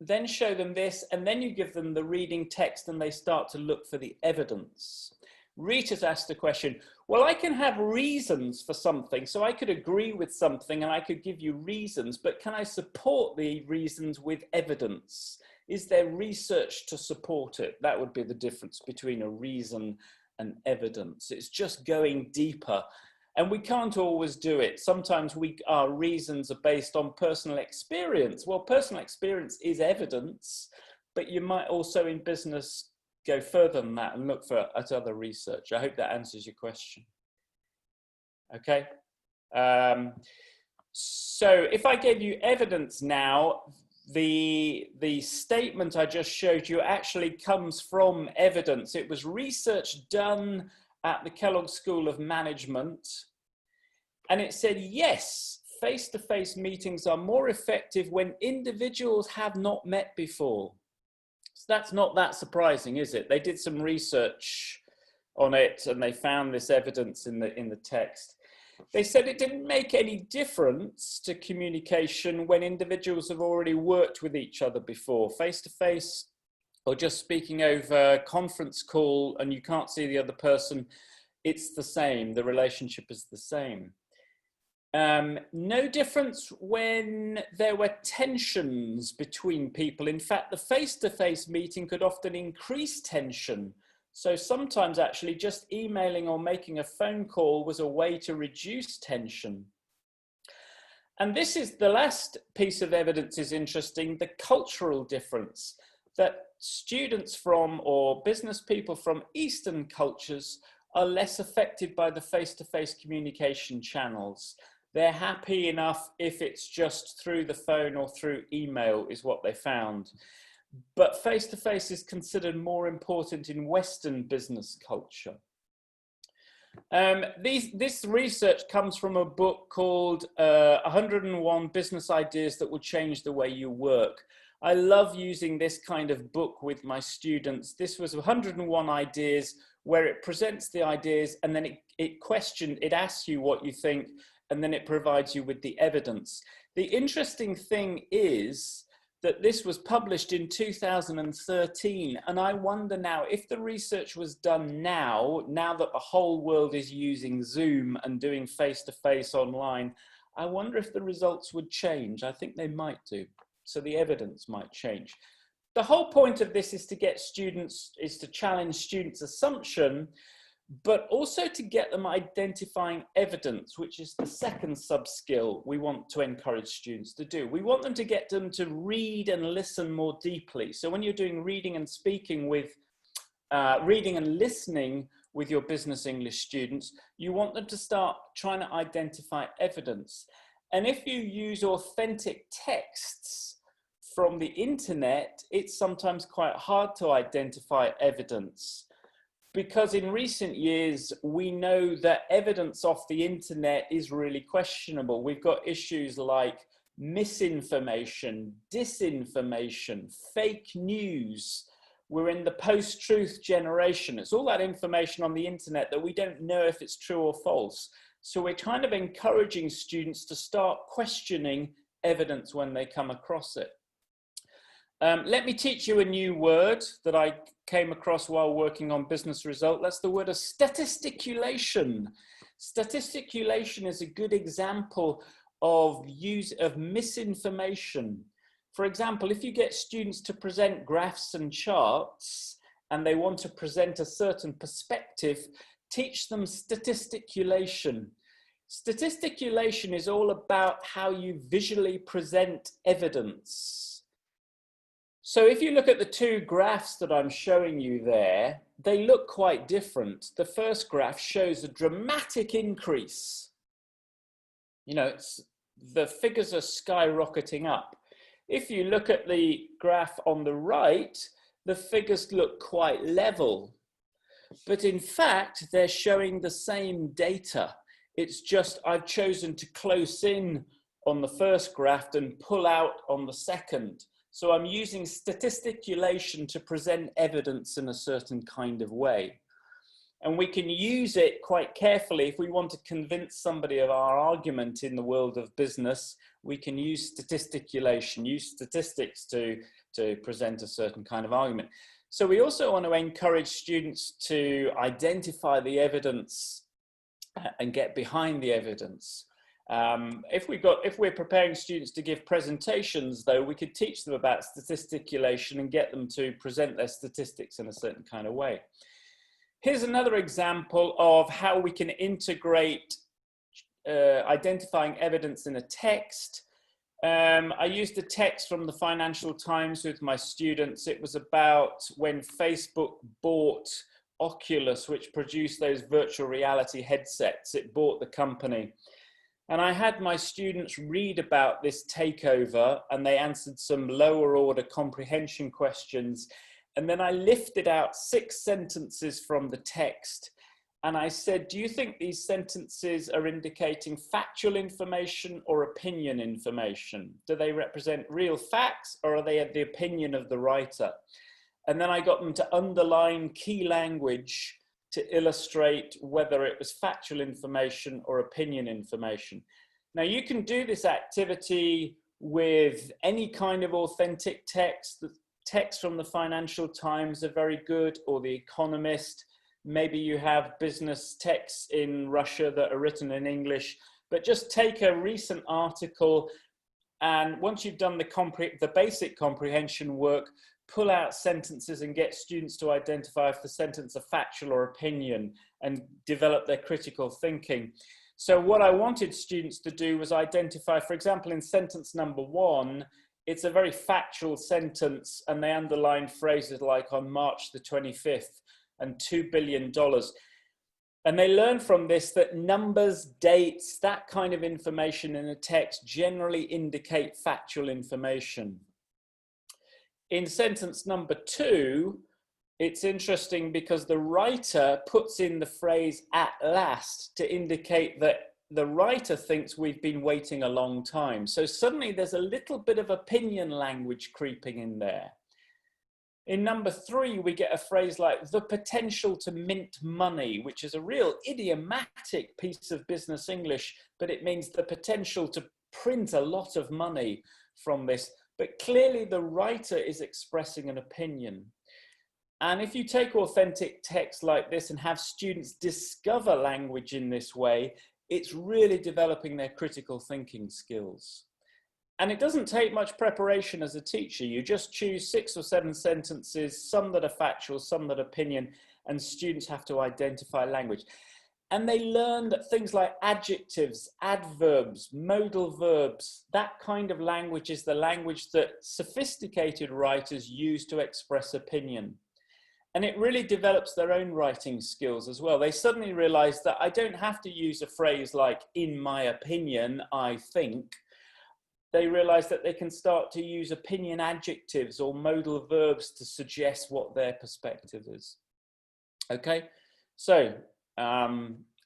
then show them this, and then you give them the reading text and they start to look for the evidence. Rita's asked the question, well, I can have reasons for something, so I could agree with something and I could give you reasons, but can I support the reasons with evidence? Is there research to support it? That would be the difference between a reason and evidence. It's just going deeper, and we can't always do it. Sometimes our reasons are based on personal experience. Well, personal experience is evidence, but you might also in business go further than that and look at other research. I hope that answers your question. Okay. So if I gave you evidence now, the statement I just showed you actually comes from evidence. It was research done at the Kellogg School of Management, and it said, yes, face-to-face meetings are more effective when individuals have not met before. So that's not that surprising, is it? They did some research on it and they found this evidence in the text. They said it didn't make any difference to communication when individuals have already worked with each other before, face-to-face or just speaking over a conference call and you can't see the other person. It's the same, the relationship is the same. No difference when there were tensions between people. In fact, the face-to-face meeting could often increase tension. So sometimes actually just emailing or making a phone call was a way to reduce tension. And this is the last piece of evidence is interesting, the cultural difference that students from or business people from Eastern cultures are less affected by the face-to-face communication channels. They're happy enough if it's just through the phone or through email is what they found. But face-to-face is considered more important in Western business culture. This research comes from a book called 101 Business Ideas That Will Change the Way You Work. I love using this kind of book with my students. This was 101 ideas where it presents the ideas and then it asks you what you think, and then it provides you with the evidence. The interesting thing is that this was published in 2013, and I wonder now if the research was done now that the whole world is using Zoom and doing face-to-face online, I wonder if the results would change. I think they might do. So the evidence might change. The whole point of this is to get students, is to challenge students' assumption but also to get them identifying evidence, which is the second sub-skill we want to encourage students to do. We want them to get them to read and listen more deeply. So when you're doing reading and speaking with, reading and listening with your business English students, you want them to start trying to identify evidence. And if you use authentic texts from the internet, it's sometimes quite hard to identify evidence, because in recent years, we know that evidence off the internet is really questionable. We've got issues like misinformation, disinformation, fake news. We're in the post-truth generation. It's all that information on the internet that we don't know if it's true or false. So we're kind of encouraging students to start questioning evidence when they come across it. Let me teach you a new word that I came across while working on business result. That's the word of statisticulation. Statisticulation is a good example of use of misinformation. For example, if you get students to present graphs and charts and they want to present a certain perspective, teach them statisticulation. Statisticulation is all about how you visually present evidence. So if you look at the two graphs that I'm showing you there, they look quite different. The first graph shows a dramatic increase. You know, the figures are skyrocketing up. If you look at the graph on the right, the figures look quite level. But in fact, they're showing the same data. It's just I've chosen to close in on the first graph and pull out on the second. So I'm using statisticulation to present evidence in a certain kind of way. And we can use it quite carefully if we want to convince somebody of our argument in the world of business. We can use statisticulation, use statistics to present a certain kind of argument. So we also want to encourage students to identify the evidence and get behind the evidence. If we're preparing students to give presentations, though, we could teach them about statisticulation and get them to present their statistics in a certain kind of way. Here's another example of how we can integrate identifying evidence in a text. I used a text from the Financial Times with my students. It was about when Facebook bought Oculus, which produced those virtual reality headsets. It bought the company. And I had my students read about this takeover, and they answered some lower order comprehension questions. And then I lifted out 6 sentences from the text. And I said, do you think these sentences are indicating factual information or opinion information? Do they represent real facts, or are they the opinion of the writer? And then I got them to underline key language to illustrate whether it was factual information or opinion information. Now you can do this activity with any kind of authentic text. The texts from the Financial Times are very good, or The Economist. Maybe you have business texts in Russia that are written in English, but just take a recent article, and once you've done the basic comprehension work, pull out sentences and get students to identify if the sentence is factual or opinion and develop their critical thinking. So what I wanted students to do was identify, for example, in sentence number 1, it's a very factual sentence, and they underline phrases like on March the 25th and $2 billion. And they learn from this that numbers, dates, that kind of information in a text generally indicate factual information. In sentence number 2, it's interesting because the writer puts in the phrase "at last" to indicate that the writer thinks we've been waiting a long time. So suddenly there's a little bit of opinion language creeping in there. In number 3, we get a phrase like "the potential to mint money," which is a real idiomatic piece of business English, but it means the potential to print a lot of money from this. But clearly the writer is expressing an opinion. And if you take authentic text like this and have students discover language in this way, it's really developing their critical thinking skills. And it doesn't take much preparation as a teacher. You just choose 6 or 7 sentences, some that are factual, some that are opinion, and students have to identify language. And they learn that things like adjectives, adverbs, modal verbs, that kind of language is the language that sophisticated writers use to express opinion. And it really develops their own writing skills as well. They suddenly realize that I don't have to use a phrase like, in my opinion, I think. They realize that they can start to use opinion adjectives or modal verbs to suggest what their perspective is. Okay, so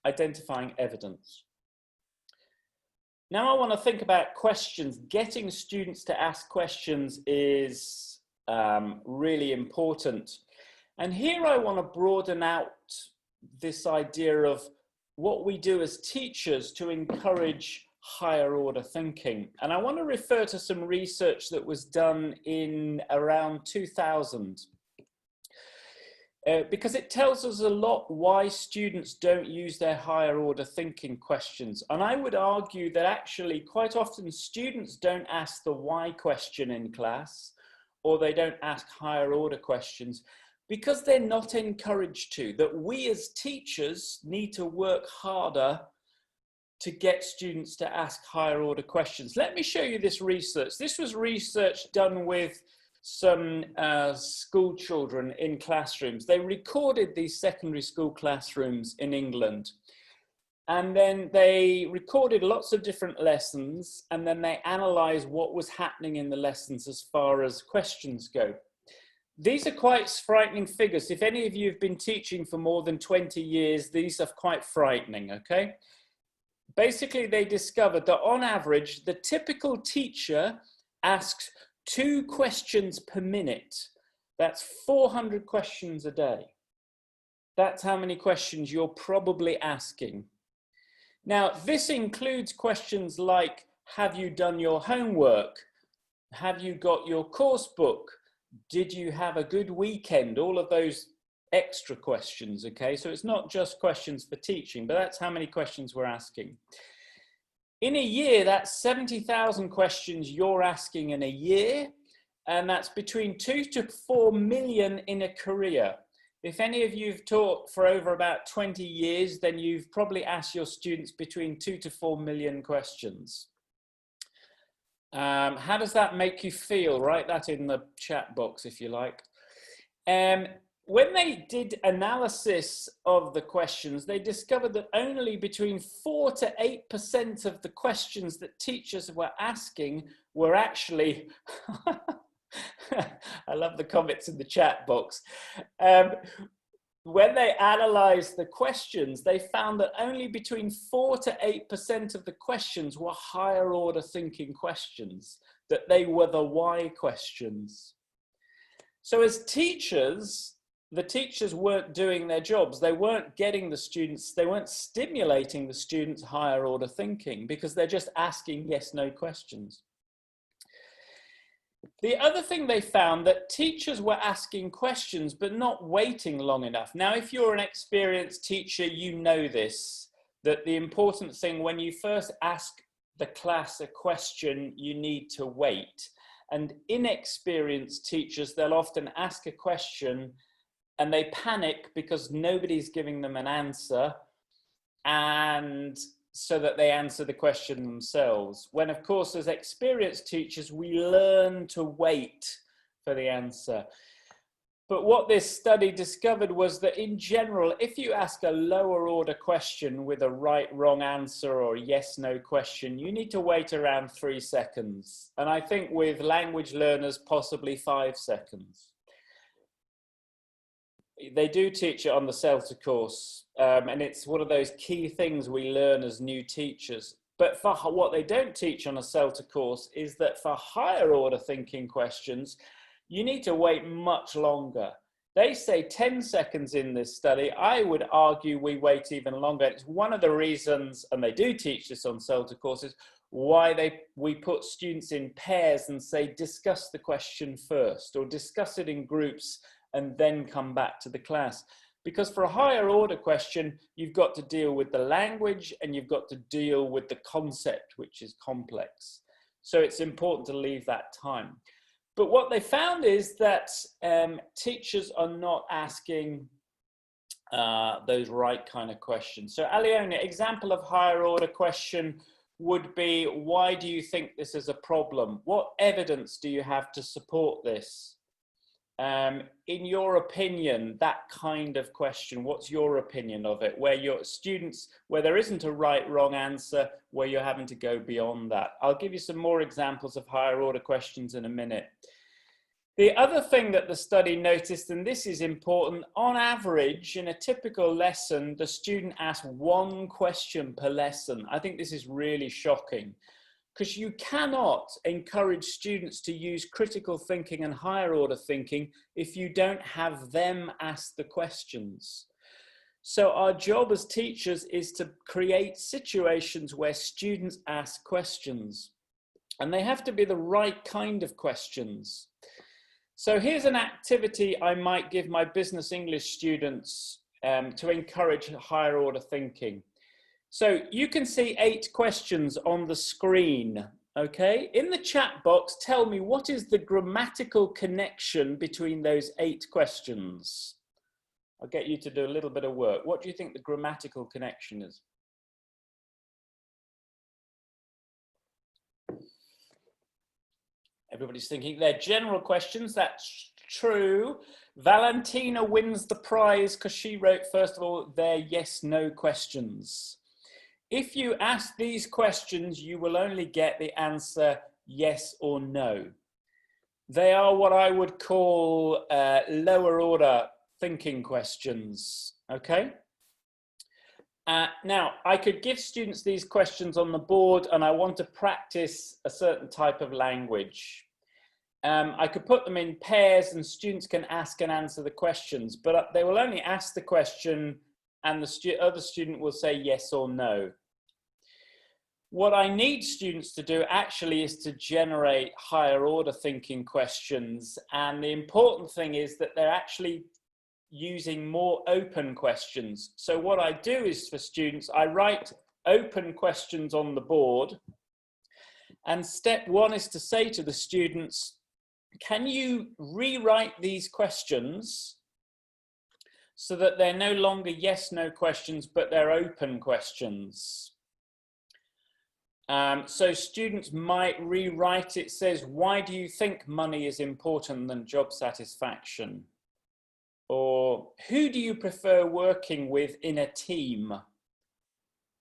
identifying evidence. Now I want to think about questions. Getting students to ask questions is really important. And here I want to broaden out this idea of what we do as teachers to encourage higher order thinking. And I want to refer to some research that was done in around 2000. Because it tells us a lot why students don't use their higher order thinking questions. And I would argue that actually quite often students don't ask the why question in class, or they don't ask higher order questions because they're not encouraged to. That we as teachers need to work harder to get students to ask higher order questions. Let me show you this research. This was research done with some school children in classrooms. They recorded these secondary school classrooms in England. And then they recorded lots of different lessons, and then they analysed what was happening in the lessons as far as questions go. These are quite frightening figures. If any of you have been teaching for more than 20 years, these are quite frightening, okay? Basically, they discovered that on average, the typical teacher asks 2 questions per minute. That's 400 questions a day. That's how many questions you're probably asking. Now, this includes questions like, have you done your homework? Have you got your course book? Did you have a good weekend? All of those extra questions, okay? So it's not just questions for teaching, but that's how many questions we're asking. In a year, that's 70,000 questions you're asking in a year, and that's between 2 to 4 million in a career. If any of you have taught for over about 20 years, then you've probably asked your students between 2 to 4 million questions. How does that make you feel? Write that in the chat box if you like. When they did analysis of the questions, they discovered that only between 4 to 8% of the questions that teachers were asking were actually, I love the comments in the chat box. When they analysed the questions, they found that only between 4 to 8% of the questions were higher order thinking questions, that they were the why questions. So as teachers, the teachers weren't doing their jobs. They weren't getting the students, they weren't stimulating the students' higher order thinking because they're just asking yes, no questions. The other thing they found that teachers were asking questions but not waiting long enough. Now, if you're an experienced teacher, you know this, that the important thing when you first ask the class a question, you need to wait. And inexperienced teachers, they'll often ask a question and they panic because nobody's giving them an answer, and so that they answer the question themselves. When of course, as experienced teachers, we learn to wait for the answer. But what this study discovered was that in general, if you ask a lower order question with a right, wrong answer or yes, no question, you need to wait around 3 seconds. And I think with language learners, possibly 5 seconds. They do teach it on the CELTA course, and it's one of those key things we learn as new teachers. But for what they don't teach on a CELTA course is that for higher order thinking questions, you need to wait much longer. They say 10 seconds in this study. I would argue we wait even longer. It's one of the reasons, and they do teach this on CELTA courses, why we put students in pairs and say discuss the question first, or discuss it in groups and then come back to the class. Because for a higher order question, you've got to deal with the language and you've got to deal with the concept, which is complex. So it's important to leave that time. But what they found is that teachers are not asking those right kind of questions. So Aliona, example of higher order question would be, why do you think this is a problem? What evidence do you have to support this? In your opinion, that kind of question, what's your opinion of it? Where your students, where there isn't a right, wrong answer, where you're having to go beyond that. I'll give you some more examples of higher order questions in a minute. The other thing that the study noticed, and this is important, on average, in a typical lesson, the student asks one question per lesson. I think this is really shocking, because you cannot encourage students to use critical thinking and higher order thinking if you don't have them ask the questions. So our job as teachers is to create situations where students ask questions, and they have to be the right kind of questions. So here's an activity I might give my business English students to encourage higher order thinking. So you can see 8 questions on the screen, okay? In the chat box, tell me, what is the grammatical connection between those 8 questions? I'll get you to do a little bit of work. What do you think the grammatical connection is? Everybody's thinking they're general questions. That's true. Valentina wins the prize because she wrote, first of all, they're yes/no questions. If you ask these questions, you will only get the answer yes or no. They are what I would call lower order thinking questions, okay? Now, I could give students these questions on the board and I want to practice a certain type of language. I could put them in pairs and students can ask and answer the questions, but they will only ask the question and the other student will say yes or no. What I need students to do actually is to generate higher order thinking questions, and the important thing is that they're actually using more open questions. So what I do is, for students, I write open questions on the board, and step 1 is to say to the students, can you rewrite these questions so that they're no longer yes/no questions, but they're open questions? So students might rewrite, it says, why do you think money is important than job satisfaction? Or who do you prefer working with in a team?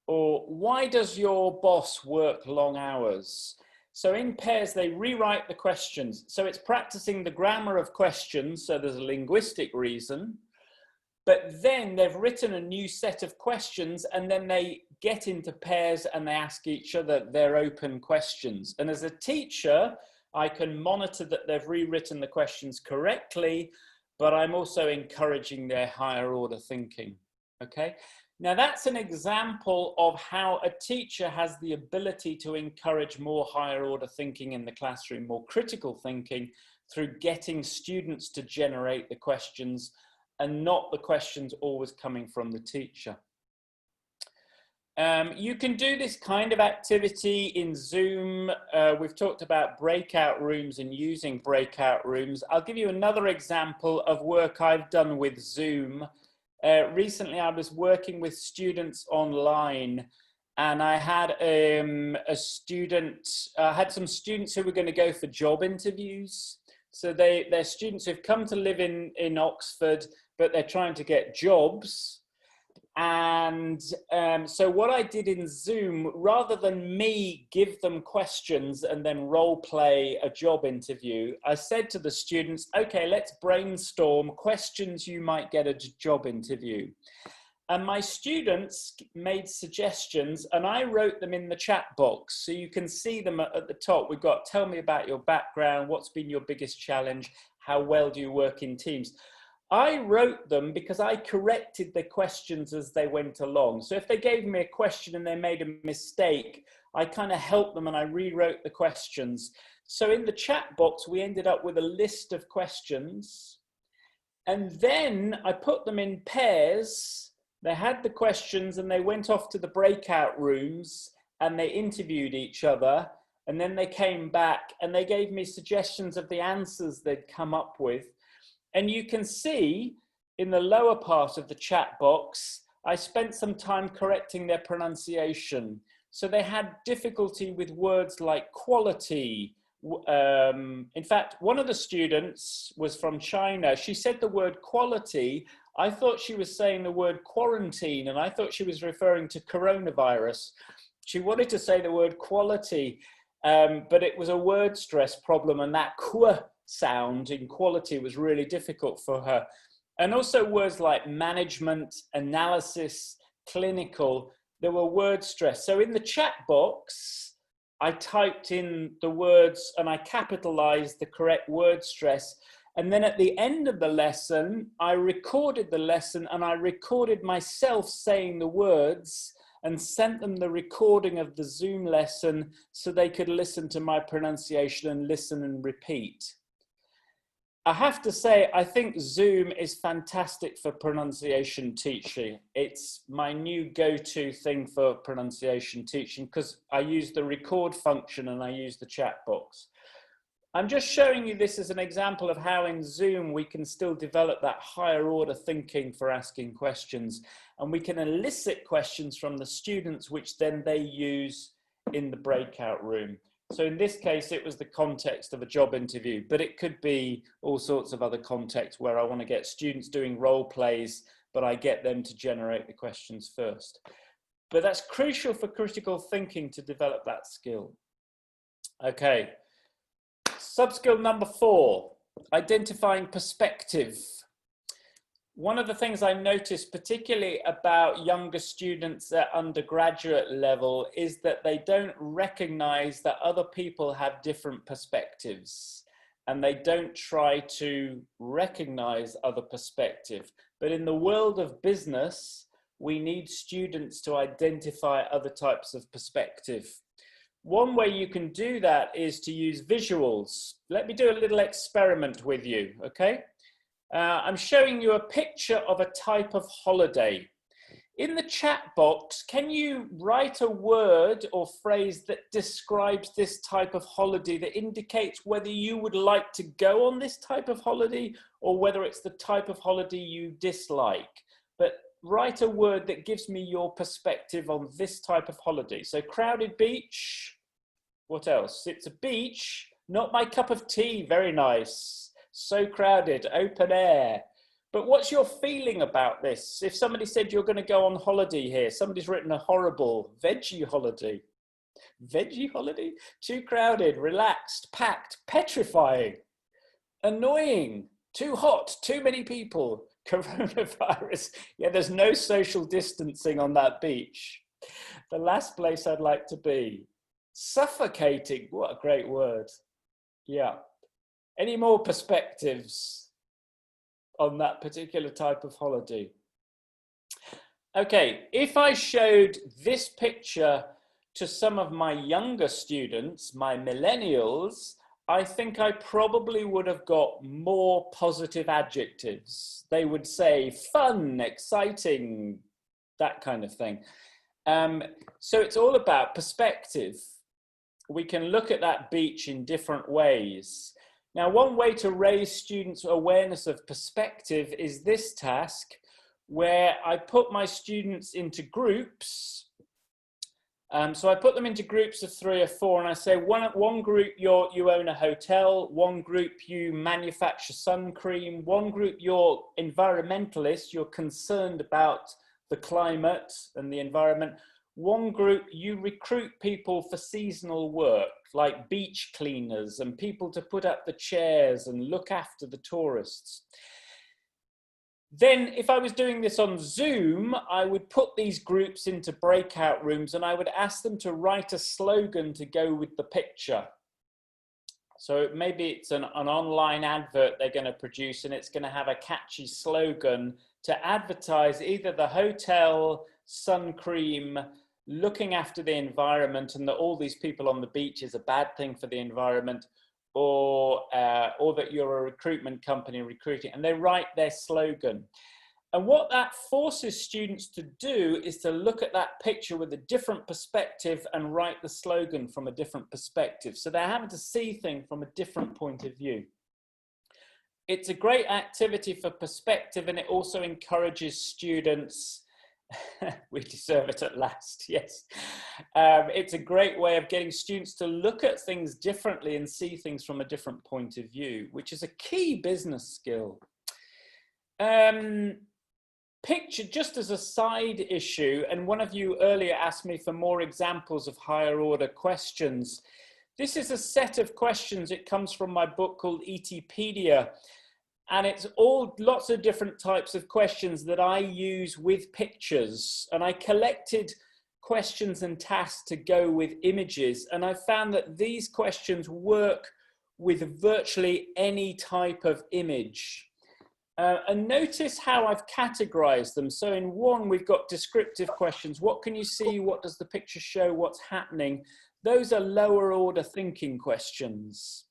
Or why does your boss work long hours? So in pairs, they rewrite the questions. So it's practicing the grammar of questions. So there's a linguistic reason, but then they've written a new set of questions and then they get into pairs and they ask each other their open questions. And as a teacher, I can monitor that they've rewritten the questions correctly, but I'm also encouraging their higher order thinking, okay? Now that's an example of how a teacher has the ability to encourage more higher order thinking in the classroom, more critical thinking, through getting students to generate the questions and not the questions always coming from the teacher. You can do this kind of activity in Zoom. We've talked about breakout rooms and using breakout rooms. I'll give you another example of work I've done with Zoom. Recently, I was working with students online, and I had some students who were going to go for job interviews. So they're students who've come to live in Oxford, but they're trying to get jobs. And so what I did in Zoom, rather than me give them questions and then role play a job interview, I said to the students, okay, let's brainstorm questions you might get at a job interview. And my students made suggestions and I wrote them in the chat box. So you can see them at the top. We've got, tell me about your background. What's been your biggest challenge? How well do you work in teams? I wrote them because I corrected the questions as they went along. So if they gave me a question and they made a mistake, I kind of helped them and I rewrote the questions. So in the chat box, we ended up with a list of questions. And then I put them in pairs. They had the questions and they went off to the breakout rooms and they interviewed each other. And then they came back and they gave me suggestions of the answers they'd come up with. And you can see in the lower part of the chat box, I spent some time correcting their pronunciation. So they had difficulty with words like quality. In fact, one of the students was from China. She said the word quality. I thought she was saying the word quarantine, and I thought she was referring to coronavirus. She wanted to say the word quality, but it was a word stress problem, and that qu sound in quality was really difficult for her. And also words like management, analysis, clinical, there were word stress. So in the chat box, I typed in the words and I capitalized the correct word stress. And then at the end of the lesson, I recorded the lesson and I recorded myself saying the words and sent them the recording of the Zoom lesson so they could listen to my pronunciation and listen and repeat. I have to say, I think Zoom is fantastic for pronunciation teaching. It's my new go-to thing for pronunciation teaching because I use the record function and I use the chat box. I'm just showing you this as an example of how in Zoom we can still develop that higher order thinking for asking questions, and we can elicit questions from the students which then they use in the breakout room. So in this case, it was the context of a job interview, but it could be all sorts of other contexts where I want to get students doing role plays, but I get them to generate the questions first. But that's crucial for critical thinking to develop that skill. Okay. Sub-skill number 4, identifying perspective. One of the things I noticed particularly about younger students at undergraduate level is that they don't recognize that other people have different perspectives and they don't try to recognize other perspective. But in the world of business, we need students to identify other types of perspective. One way you can do that is to use visuals. Let me do a little experiment with you, okay? I'm showing you a picture of a type of holiday. In the chat box, can you write a word or phrase that describes this type of holiday, that indicates whether you would like to go on this type of holiday or whether it's the type of holiday you dislike? But write a word that gives me your perspective on this type of holiday. So crowded beach. What else? It's a beach, not my cup of tea. Very nice. So crowded, open air. But what's your feeling about this? If somebody said you're going to go on holiday here, somebody's written a horrible veggie holiday. Veggie holiday? Too crowded, relaxed, packed, petrifying, annoying, too hot, too many people, coronavirus. Yeah, there's no social distancing on that beach. The last place I'd like to be. Suffocating, what a great word. Yeah. Any more perspectives on that particular type of holiday? Okay, if I showed this picture to some of my younger students, my millennials, I think I probably would have got more positive adjectives. They would say fun, exciting, that kind of thing. So it's all about perspective. We can look at that beach in different ways. Now, one way to raise students' awareness of perspective is this task, where I put my students into groups. So I put them into groups of 3 or 4, and I say, one group you own a hotel, one group you manufacture sun cream, one group you're environmentalists, you're concerned about the climate and the environment. One group, you recruit people for seasonal work, like beach cleaners and people to put up the chairs and look after the tourists. Then if I was doing this on Zoom, I would put these groups into breakout rooms and I would ask them to write a slogan to go with the picture. So maybe it's an online advert they're going to produce and it's going to have a catchy slogan to advertise either the hotel, sun cream, looking after the environment, and that all these people on the beach is a bad thing for the environment, or that you're a recruitment company recruiting, and they write their slogan. And what that forces students to do is to look at that picture with a different perspective and write the slogan from a different perspective. So they're having to see things from a different point of view. It's a great activity for perspective, and it also encourages students. We deserve it at last, yes. It's a great way of getting students to look at things differently and see things from a different point of view, which is a key business skill. Picture, just as a side issue, and one of you earlier asked me for more examples of higher order questions. This is a set of questions. It comes from my book called ETpedia, and it's all lots of different types of questions that I use with pictures, and I collected questions and tasks to go with images, and I found that these questions work with virtually any type of image. And notice how I've categorized them. So in one, we've got descriptive questions. What can you see? What does the picture show? What's happening? Those are lower order thinking questions.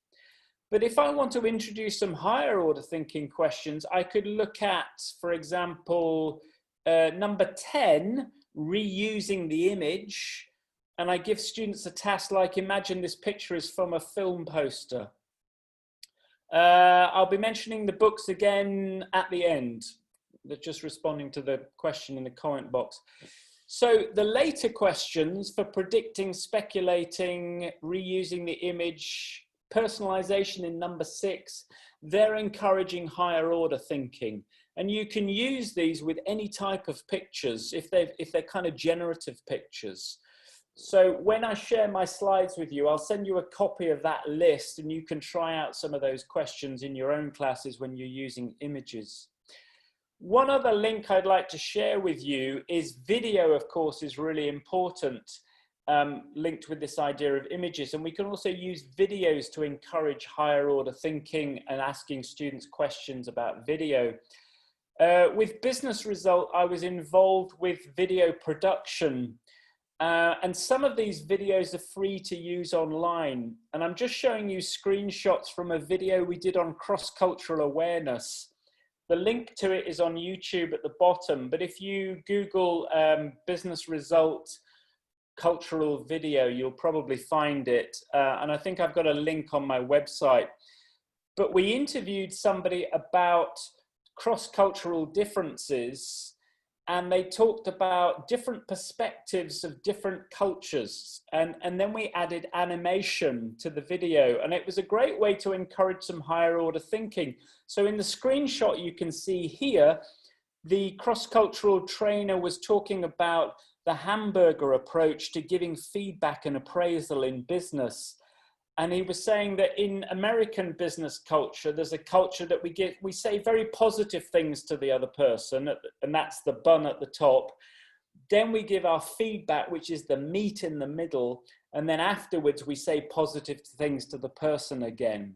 But if I want to introduce some higher order thinking questions, I could look at, for example, number 10, reusing the image. And I give students a task like, imagine this picture is from a film poster. I'll be mentioning the books again at the end. They're just responding to the question in the comment box. So the later questions for predicting, speculating, reusing the image, personalization in number 6, they're encouraging higher order thinking. And you can use these with any type of pictures if they're kind of generative pictures. So when I share my slides with you, I'll send you a copy of that list, and you can try out some of those questions in your own classes when you're using images. One other link I'd like to share with you is video, of course, is really important, linked with this idea of images. And we can also use videos to encourage higher order thinking and asking students questions about video. With Business Result, I was involved with video production. And some of these videos are free to use online. And I'm just showing you screenshots from a video we did on cross-cultural awareness. The link to it is on YouTube at the bottom, but if you Google Business Result cultural video, you'll probably find it. And I think I've got a link on my website. But we interviewed somebody about cross-cultural differences, and they talked about different perspectives of different cultures. And then we added animation to the video. And it was a great way to encourage some higher order thinking. So in the screenshot you can see here, the cross-cultural trainer was talking about the hamburger approach to giving feedback and appraisal in business. And he was saying that in American business culture, there's a culture that we say very positive things to the other person, and that's the bun at the top. Then we give our feedback, which is the meat in the middle. And then afterwards, we say positive things to the person again.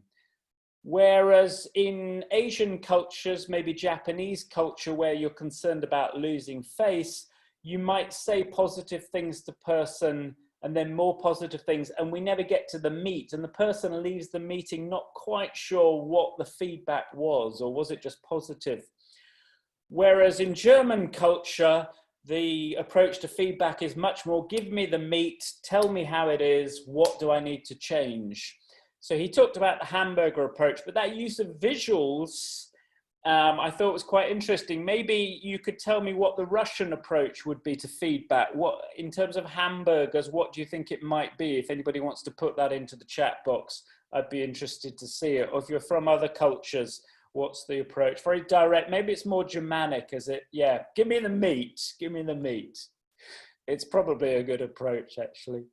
Whereas in Asian cultures, maybe Japanese culture, where you're concerned about losing face, you might say positive things to person and then more positive things, and we never get to the meat, and the person leaves the meeting not quite sure what the feedback was, or was it just positive? Whereas in German culture, the approach to feedback is much more, give me the meat, tell me how it is, what do I need to change? So he talked about the hamburger approach, but that use of visuals, I thought was quite interesting. Maybe you could tell me what the Russian approach would be to feedback. What, in terms of hamburgers, what do you think it might be? If anybody wants to put that into the chat box, I'd be interested to see it. Or if you're from other cultures, what's the approach? Very direct. Maybe it's more Germanic, is it? Yeah, give me the meat. Give me the meat. It's probably a good approach, actually.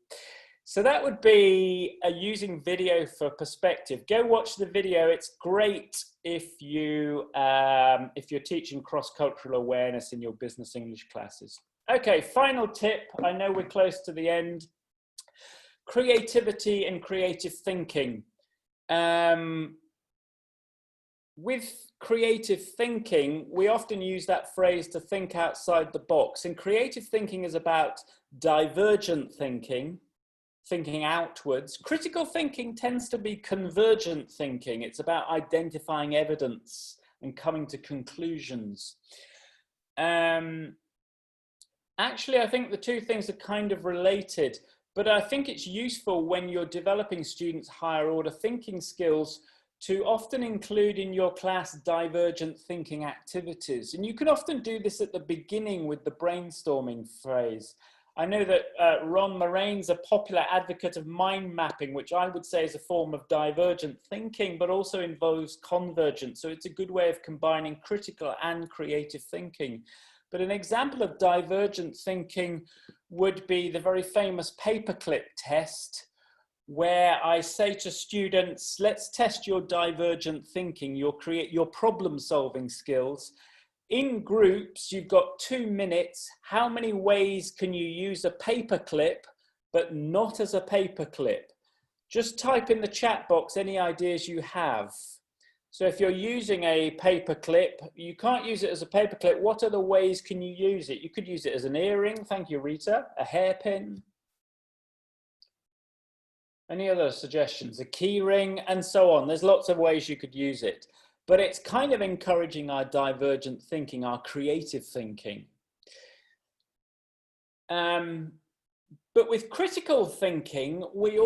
So that would be using video for perspective. Go watch the video. It's great if you're teaching cross-cultural awareness in your business English classes. Okay, final tip. I know we're close to the end. Creativity and creative thinking. With creative thinking, we often use that phrase to think outside the box. And creative thinking is about divergent thinking, thinking outwards. Critical thinking tends to be convergent thinking. It's about identifying evidence and coming to conclusions. Actually, I think the two things are kind of related, but I think it's useful when you're developing students' higher order thinking skills to often include in your class divergent thinking activities. And you can often do this at the beginning with the brainstorming phrase. I know that Ron Morane's a popular advocate of mind mapping, which I would say is a form of divergent thinking, but also involves convergent. So it's a good way of combining critical and creative thinking. But an example of divergent thinking would be the very famous paperclip test, where I say to students, let's test your divergent thinking, your problem solving skills. In groups, you've got 2 minutes. How many ways can you use a paperclip, but not as a paperclip? Just type in the chat box any ideas you have. So if you're using a paperclip, you can't use it as a paperclip. What other ways can you use it? You could use it as an earring. Thank you, Rita. A hairpin. Any other suggestions? A key ring and so on. There's lots of ways you could use it. But it's kind of encouraging our divergent thinking, our creative thinking. But with critical thinking, we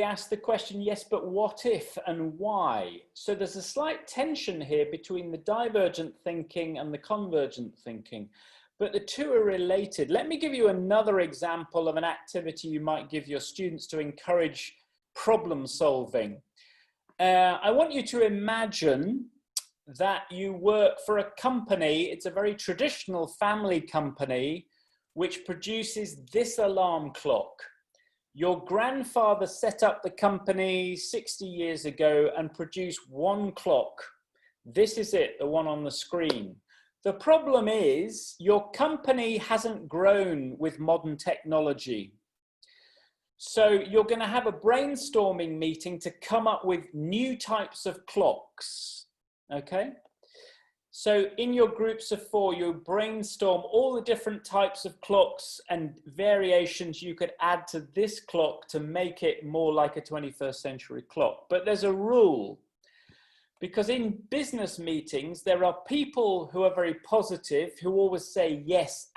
ask the question, yes, but what if and why? So there's a slight tension here between the divergent thinking and the convergent thinking, but the two are related. Let me give you another example of an activity you might give your students to encourage problem solving. I want you to imagine that you work for a company. It's a very traditional family company which produces this alarm clock. Your grandfather set up the company 60 years ago and produced one clock. This is it, the one on the screen. The problem is your company hasn't grown with modern technology. So you're going to have a brainstorming meeting to come up with new types of clocks, okay? So in your groups of 4, you brainstorm all the different types of clocks and variations you could add to this clock to make it more like a 21st century clock. But there's a rule, because in business meetings, there are people who are very positive, who always say yes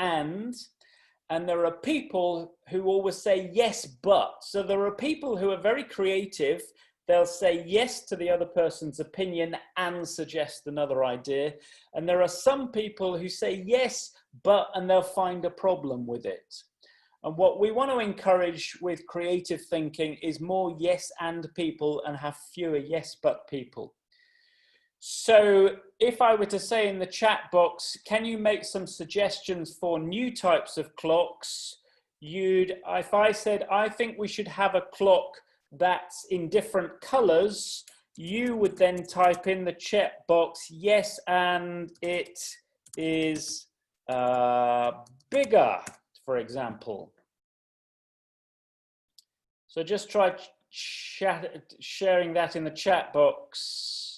and there are people who always say yes but. So there are people who are very creative. They'll say yes to the other person's opinion and suggest another idea. And there are some people who say yes, but, and they'll find a problem with it. And what we want to encourage with creative thinking is more yes and people and have fewer yes but people. So if I were to say in the chat box, can you make some suggestions for new types of clocks? If I said, I think we should have a clock that's in different colors, you would then type in the chat box, yes, and it is bigger, for example. So just try sharing that in the chat box.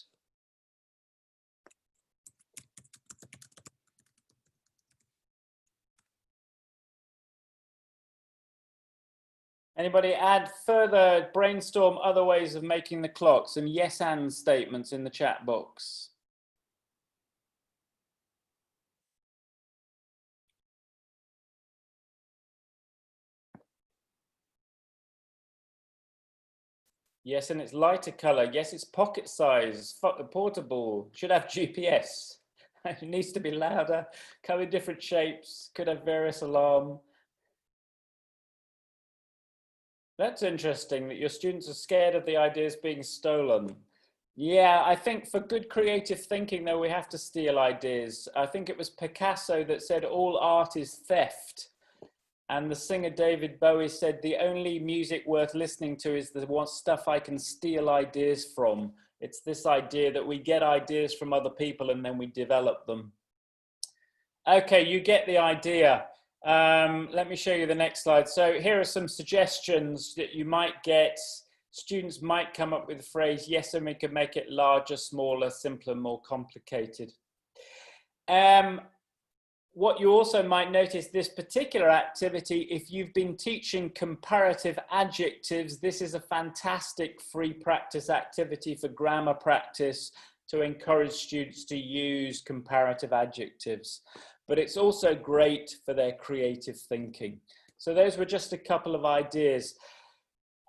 Anybody add further, brainstorm other ways of making the clock? Some yes and statements in the chat box. Yes, and it's lighter color. Yes, it's pocket size, portable, should have GPS. It needs to be louder, come in different shapes, could have various alarm. That's interesting that your students are scared of the ideas being stolen. Yeah, I think for good creative thinking, though, we have to steal ideas. I think it was Picasso that said all art is theft. And the singer David Bowie said the only music worth listening to is the one stuff I can steal ideas from. It's this idea that we get ideas from other people and then we develop them. Okay, you get the idea. Let me show you the next slide. So here are some suggestions that you might get. Students might come up with the phrase, yes, and we can make it larger, smaller, simpler, more complicated. What you also might notice, this particular activity, if you've been teaching comparative adjectives, this is a fantastic free practice activity for grammar practice to encourage students to use comparative adjectives. But it's also great for their creative thinking. So those were just a couple of ideas.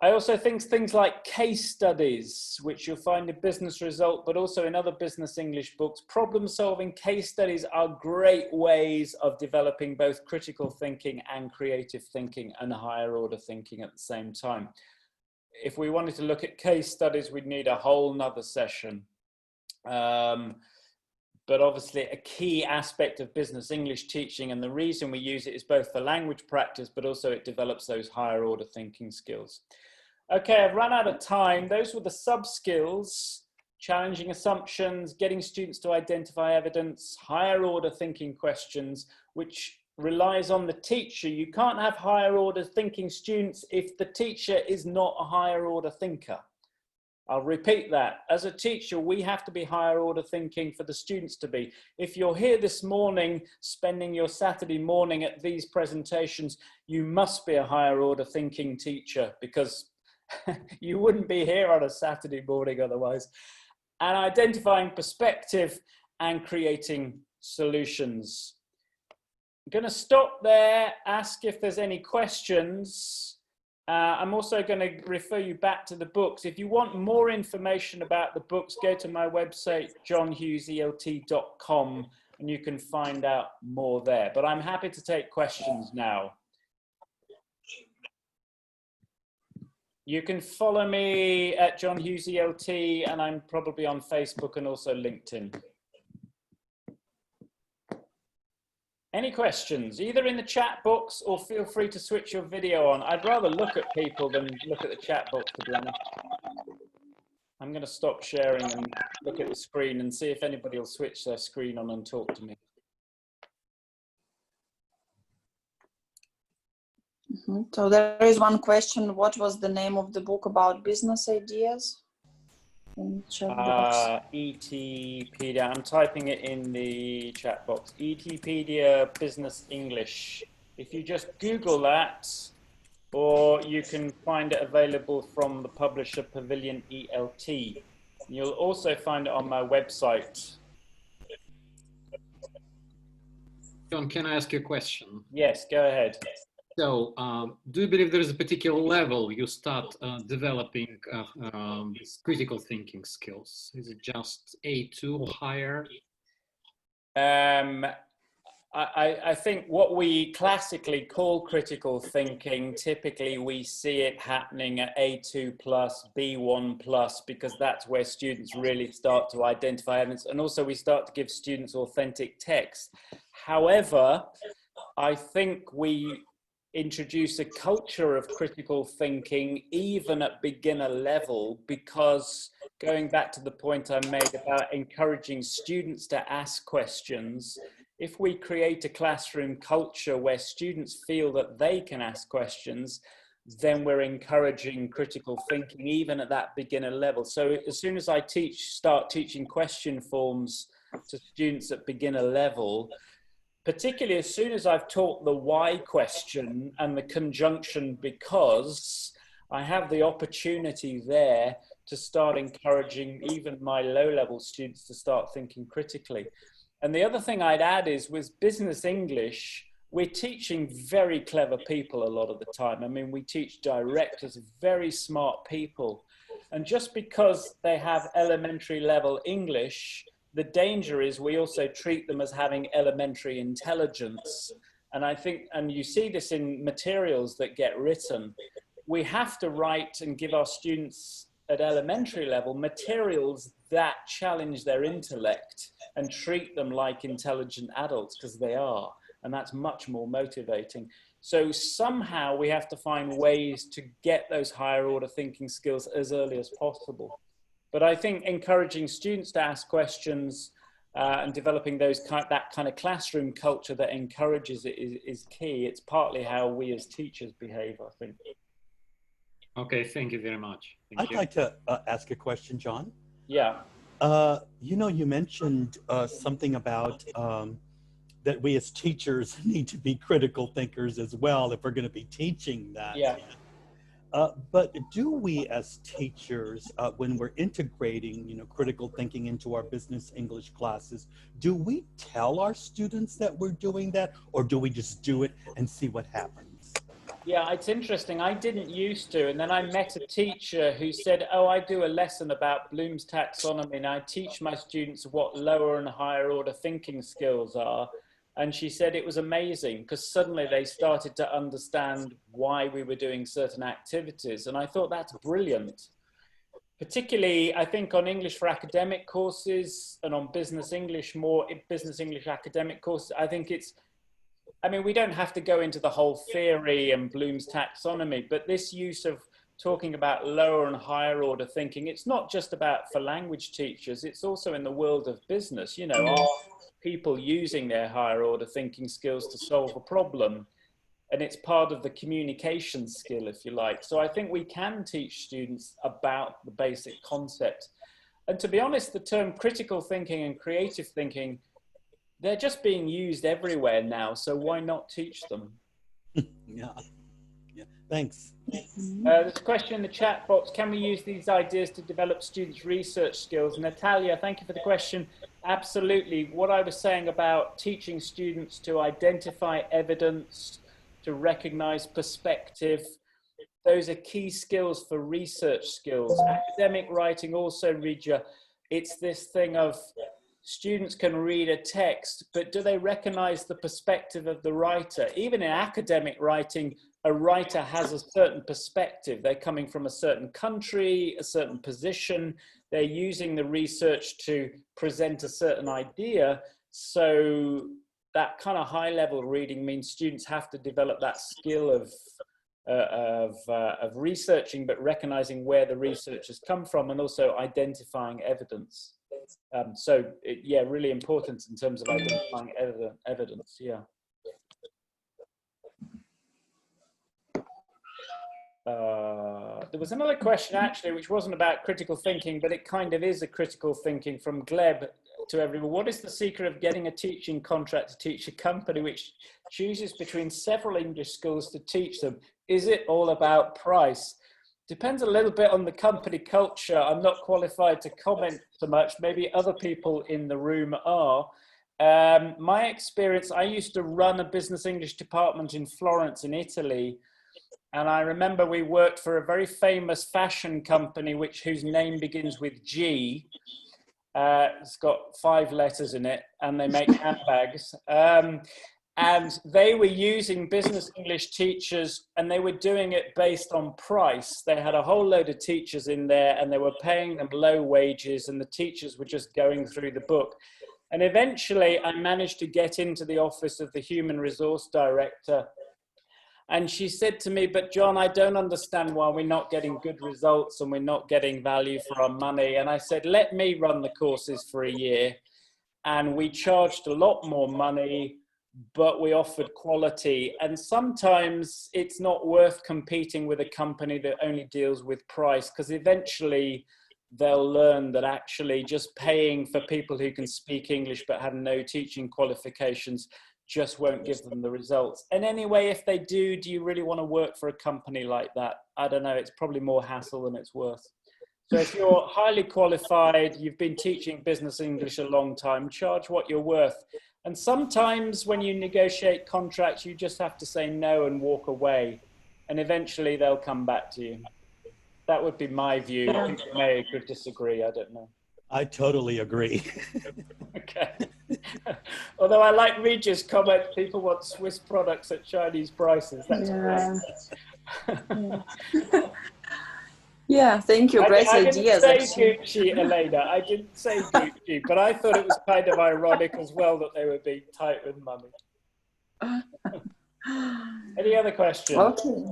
I also think things like case studies, which you'll find in Business Result, but also in other business English books. Problem-solving case studies are great ways of developing both critical thinking and creative thinking and higher order thinking at the same time. If we wanted to look at case studies, we'd need a whole nother session. But obviously a key aspect of business English teaching, and the reason we use it is both for language practice, but also it develops those higher order thinking skills. Okay, I've run out of time. Those were the sub-skills: challenging assumptions, getting students to identify evidence, higher order thinking questions, which relies on the teacher. You can't have higher order thinking students if the teacher is not a higher order thinker. I'll repeat that. As a teacher, we have to be higher order thinking for the students to be. If you're here this morning, spending your Saturday morning at these presentations, you must be a higher order thinking teacher, because you wouldn't be here on a Saturday morning otherwise. And identifying perspective and creating solutions. I'm going to stop there, ask if there's any questions. I'm also going to refer you back to the books. If you want more information about the books, go to my website, johnhugheselt.com, and you can find out more there. But I'm happy to take questions now. You can follow me at johnhugheselt, and I'm probably on Facebook and also LinkedIn. Any questions, either in the chat box or feel free to switch your video on. I'd rather look at people than look at the chat box, to be honest. I'm going to stop sharing and look at the screen and see if anybody will switch their screen on and talk to me. So there is one question. What was the name of the book about business ideas? ETpedia. I'm typing it in the chat box. ETpedia Business English. If you just Google that, or you can find it available from the publisher Pavilion ELT. You'll also find it on my website. John, can I ask you a question? Yes, go ahead. So, do you believe there is a particular level you start developing these critical thinking skills? Is it just A2 or higher? I think what we classically call critical thinking, typically we see it happening at A2+, B1+, because that's where students really start to identify evidence. And also we start to give students authentic text. However, I think we introduce a culture of critical thinking even at beginner level, because going back to the point I made about encouraging students to ask questions, if we create a classroom culture where students feel that they can ask questions, then we're encouraging critical thinking even at that beginner level. So as soon as I start teaching question forms to students at beginner level, particularly as soon as I've taught the why question and the conjunction because, I have the opportunity there to start encouraging even my low-level students to start thinking critically. And the other thing I'd add is with business English, we're teaching very clever people a lot of the time. I mean, we teach directors, very smart people. And just because they have elementary level English, the danger is we also treat them as having elementary intelligence. And I think, and you see this in materials that get written, we have to write and give our students at elementary level materials that challenge their intellect and treat them like intelligent adults, because they are. And that's much more motivating. So somehow we have to find ways to get those higher order thinking skills as early as possible. But I think encouraging students to ask questions and developing that kind of classroom culture that encourages it is key. It's partly how we as teachers behave, I think. Okay, thank you very much. I'd like to ask a question, John. Yeah. You know, you mentioned something about that we as teachers need to be critical thinkers as well if we're going to be teaching that. Yeah. But do we as teachers, when we're integrating, you know, critical thinking into our business English classes, do we tell our students that we're doing that, or do we just do it and see what happens? Yeah, it's interesting. I didn't used to, and then I met a teacher who said, oh, I do a lesson about Bloom's taxonomy, and I teach my students what lower and higher order thinking skills are. And she said it was amazing because suddenly they started to understand why we were doing certain activities. And I thought that's brilliant. Particularly, I think on English for academic courses and on business English, more business English academic courses, I think it's, I mean, we don't have to go into the whole theory and Bloom's taxonomy, but this use of talking about lower and higher order thinking, it's not just about for language teachers, it's also in the world of business. You know, are people using their higher order thinking skills to solve a problem? And it's part of the communication skill, if you like. So I think we can teach students about the basic concept. And to be honest, the term critical thinking and creative thinking, they're just being used everywhere now. So why not teach them? Yeah. Yeah. Thanks. There's a question in the chat box. Can we use these ideas to develop students' research skills? Natalia, thank you for the question. Absolutely. What I was saying about teaching students to identify evidence, to recognize perspective, those are key skills for research skills. Academic writing also, Rija, it's this thing of students can read a text, but do they recognize the perspective of the writer? Even in academic writing, a writer has a certain perspective. They're coming from a certain country, a certain position. They're using the research to present a certain idea. So that kind of high level reading means students have to develop that skill of researching, but recognizing where the research has come from and also identifying evidence. Yeah, really important in terms of identifying evidence, yeah. There was another question actually, which wasn't about critical thinking, but it kind of is a critical thinking from Gleb to everyone. What is the secret of getting a teaching contract to teach a company which chooses between several English schools to teach them? Is it all about price? Depends a little bit on the company culture. I'm not qualified to comment so much. Maybe other people in the room are. My experience, I used to run a business English department in Florence in Italy. And I remember we worked for a very famous fashion company whose name begins with G. It's got 5 letters in it, and they make handbags. And they were using business English teachers, and they were doing it based on price. They had a whole load of teachers in there, and they were paying them low wages, and the teachers were just going through the book. And eventually, I managed to get into the office of the human resource director. And she said to me, but John, I don't understand why we're not getting good results and we're not getting value for our money. And I said, let me run the courses for a year. And we charged a lot more money, but we offered quality. And sometimes it's not worth competing with a company that only deals with price, because eventually they'll learn that actually just paying for people who can speak English but have no teaching qualifications just won't give them the results. And anyway, if they do you really want to work for a company like that? I don't know, it's probably more hassle than it's worth. So if you're highly qualified, you've been teaching business English a long time, charge what you're worth. And sometimes when you negotiate contracts, you just have to say no and walk away. And eventually they'll come back to you. That would be my view. People may could disagree, I don't know. I totally agree. Okay. Although I like Regia's comment, people want Swiss products at Chinese prices. That's great. Yeah, thank you. Great ideas. I didn't say Gucci, Elena. I didn't say Gucci, but I thought it was kind of ironic as well that they were being tight with money. Any other questions? Okay.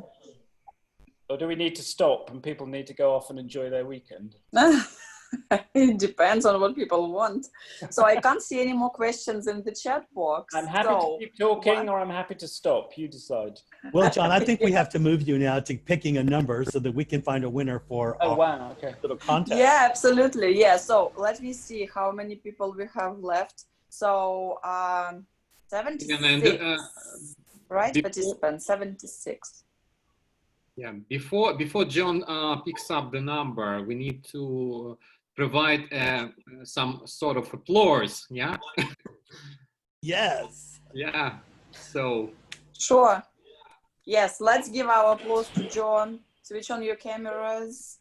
Or do we need to stop and people need to go off and enjoy their weekend? It depends on what people want. So I can't see any more questions in the chat box. I'm happy to keep talking or I'm happy to stop. You decide. Well, John, I think we have to move you now to picking a number so that we can find a winner for wow, okay. Little contest. Yeah, absolutely. Yeah, so let me see how many people we have left. So 76, right? Participants, 76. Yeah, before John picks up the number, we need to provide some sort of applause, yeah? Yes. Yeah, so. Sure. Yes, let's give our applause to John. Switch on your cameras.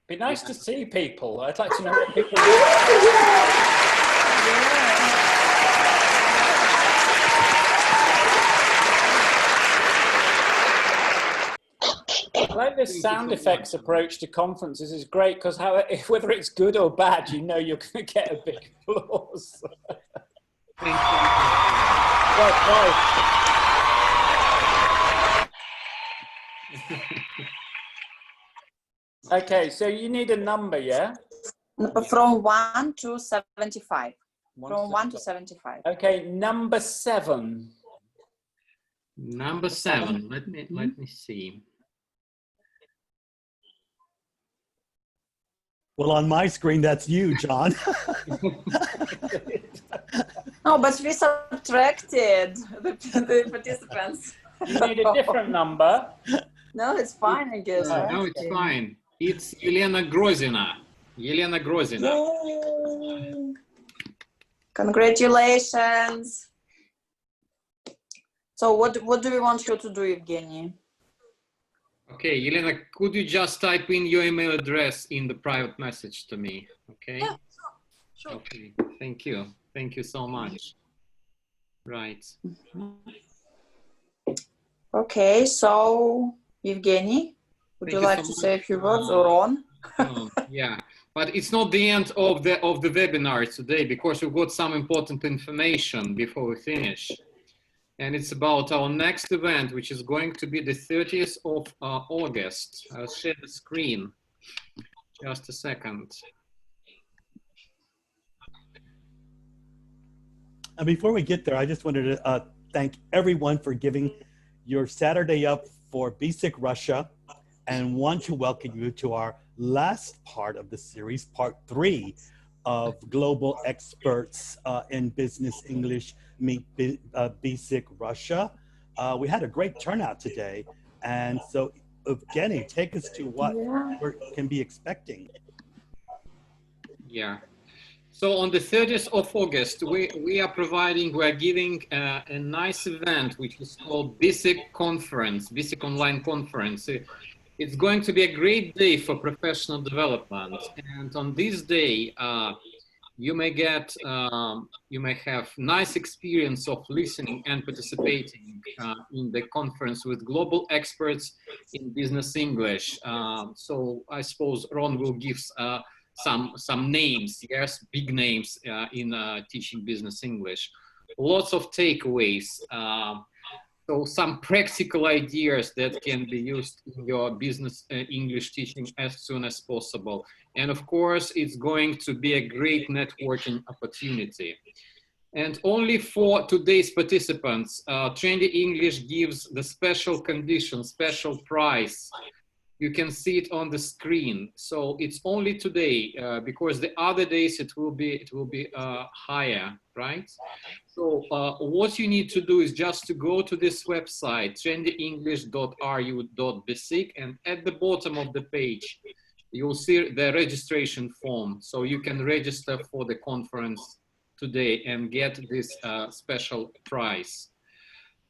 Be nice to see people. I'd like to know what people do. I like this sound effects approach to conferences is great because whether it's good or bad, you know you're going to get a big applause. Thank you. Right. Okay, so you need a number, yeah? From 1 to 75. From 1 to 75. Okay, number 7. Number 7. Let me see. Well, on my screen, that's you, John. No, but we subtracted the participants. You need a different number. No, it's fine, I guess. Right? No, it's fine. It's Елена Grozina. Елена Grozina. Yay. Congratulations. So what do we want you to do, Evgeny? Okay, Елена, could you just type in your email address in the private message to me? Okay. Yeah, sure. Okay, thank you. Thank you so much. Right. Okay, so Evgeny, would you like to say a few words, or Ron? Yeah, but it's not the end of the webinar today because we've got some important information before we finish. And it's about our next event, which is going to be the 30th of August. I'll share the screen. Just a second. And before we get there, I just wanted to thank everyone for giving your Saturday up for BESIG Russia, and want to welcome you to our last part of the series, part 3 of Global Experts in Business English Meet BESIG Russia. We had a great turnout today, and so Evgeny, take us to what we can be expecting. Yeah. So on the 30th of August, we're giving a nice event, which is called BESIG Conference, BESIG Online Conference. It's going to be a great day for professional development. And on this day, you may have nice experience of listening and participating in the conference with global experts in business English. So I suppose Ron will give some names, yes, big names in teaching business English. Lots of takeaways. So some practical ideas that can be used in your business English teaching as soon as possible. And of course, it's going to be a great networking opportunity. And only for today's participants, Trendy English gives the special condition, special price. You can see it on the screen. So it's only today because the other days it will be higher, right? So what you need to do is just to go to this website, trendyenglish.ru.besic, and at the bottom of the page, you'll see the registration form. So you can register for the conference today and get this special prize.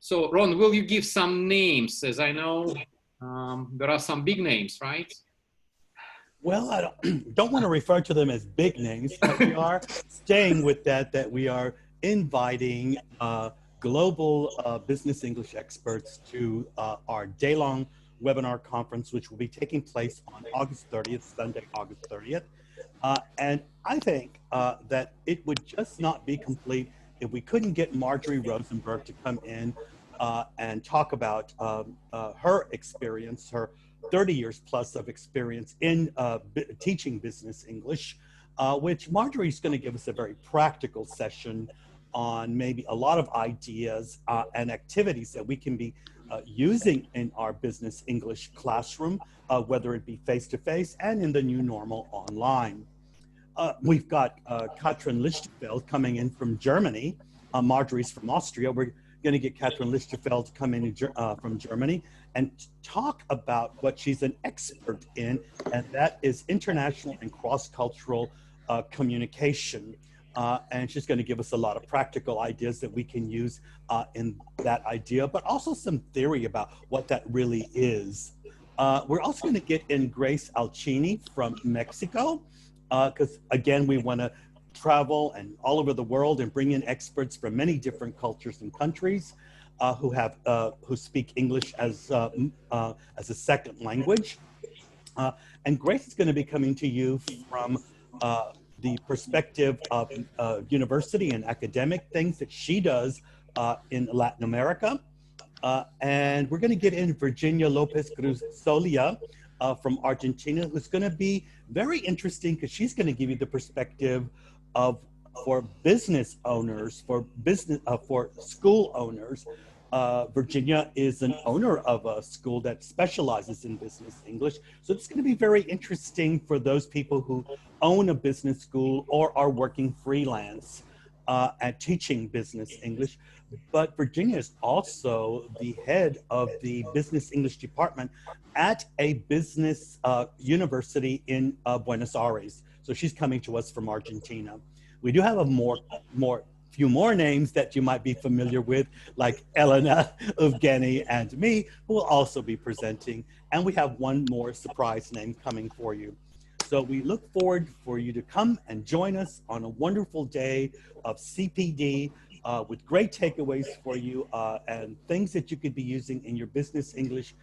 So Ron, will you give some names? As I know, there are some big names, right? Well, I don't want to refer to them as big names, but we are staying with that we are inviting global business English experts to our day-long webinar conference, which will be taking place on August 30th, Sunday, August 30th. And I think that it would just not be complete if we couldn't get Marjorie Rosenberg to come in and talk about her experience, her 30 years plus of experience in teaching business English, which Marjorie's going to give us a very practical session on maybe a lot of ideas and activities that we can be using in our business English classroom, whether it be face-to-face and in the new normal online. We've got Katrin Lichtenfeld coming in from Germany. Marjorie's from Austria. We're going to get Katrin Lichtenfeld to come in from Germany and talk about what she's an expert in, and that is international and cross-cultural communication. And she's going to give us a lot of practical ideas that we can use in that idea, but also some theory about what that really is. We're also going to get in Grace Alcini from Mexico, because again, we want to travel and all over the world and bring in experts from many different cultures and countries who speak English as a second language. And Grace is going to be coming to you from the perspective of university and academic things that she does in Latin America. And we're going to get in Virginia Lopez Cruz Solia from Argentina, who's going to be very interesting because she's going to give you the perspective of for business owners, for school owners. Virginia is an owner of a school that specializes in business English. So it's going to be very interesting for those people who own a business school or are working freelance at teaching business English. But Virginia is also the head of the business English department at a business university in Buenos Aires. So she's coming to us from Argentina. We do have a few more names that you might be familiar with, like Elena, Evgeny, and me, who will also be presenting. And we have one more surprise name coming for you. So we look forward for you to come and join us on a wonderful day of CPD with great takeaways for you and things that you could be using in your business English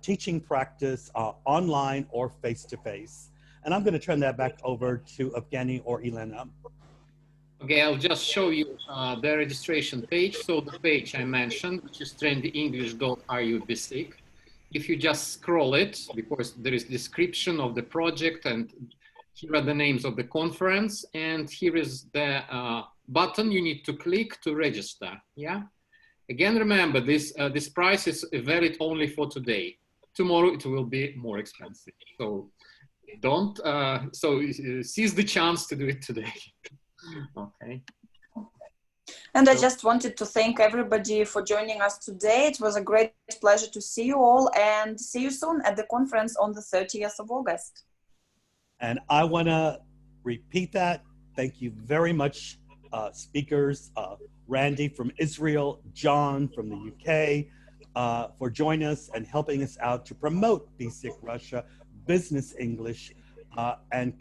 teaching practice online or face-to-face. And I'm going to turn that back over to Evgeny or Elena. Okay, I'll just show you the registration page. So the page I mentioned, which is TrendyEnglish.ru/BESIG. If you just scroll it, because there is description of the project and here are the names of the conference, and here is the button you need to click to register. Yeah. Again, remember this price is valid only for today. Tomorrow it will be more expensive. So don't seize the chance to do it today. Okay. And I just wanted to thank everybody for joining us today. It was a great pleasure to see you all, and see you soon at the conference on the 30th of August. And I want to repeat that. Thank you very much, speakers, Randi from Israel, John from the UK, for joining us and helping us out to promote BESIG Russia, business English, and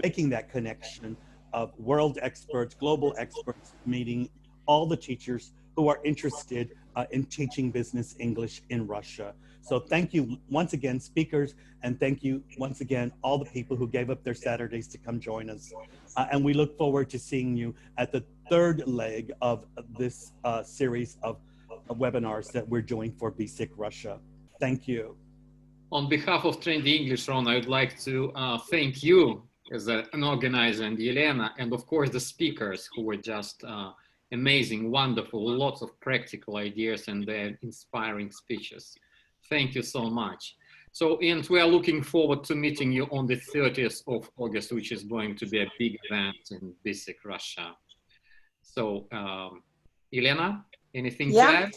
making that connection of world experts, global experts, meeting all the teachers who are interested in teaching business English in Russia. So thank you once again, speakers, and thank you once again, all the people who gave up their Saturdays to come join us. And we look forward to seeing you at the third leg of this series of webinars that we're doing for BESIG Russia. Thank you. On behalf of Trendy English, Ron, I would like to thank you as an organizer, and Elena, and of course the speakers who were just amazing, wonderful, lots of practical ideas and their inspiring speeches. Thank you so much. So, and we are looking forward to meeting you on the 30th of August, which is going to be a big event in BESIG Russia. So, Elena, anything to add?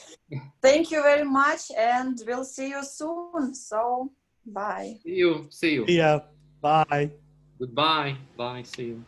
Thank you very much, and we'll see you soon. So, bye. See you. See ya. Bye. Goodbye. Bye. See you.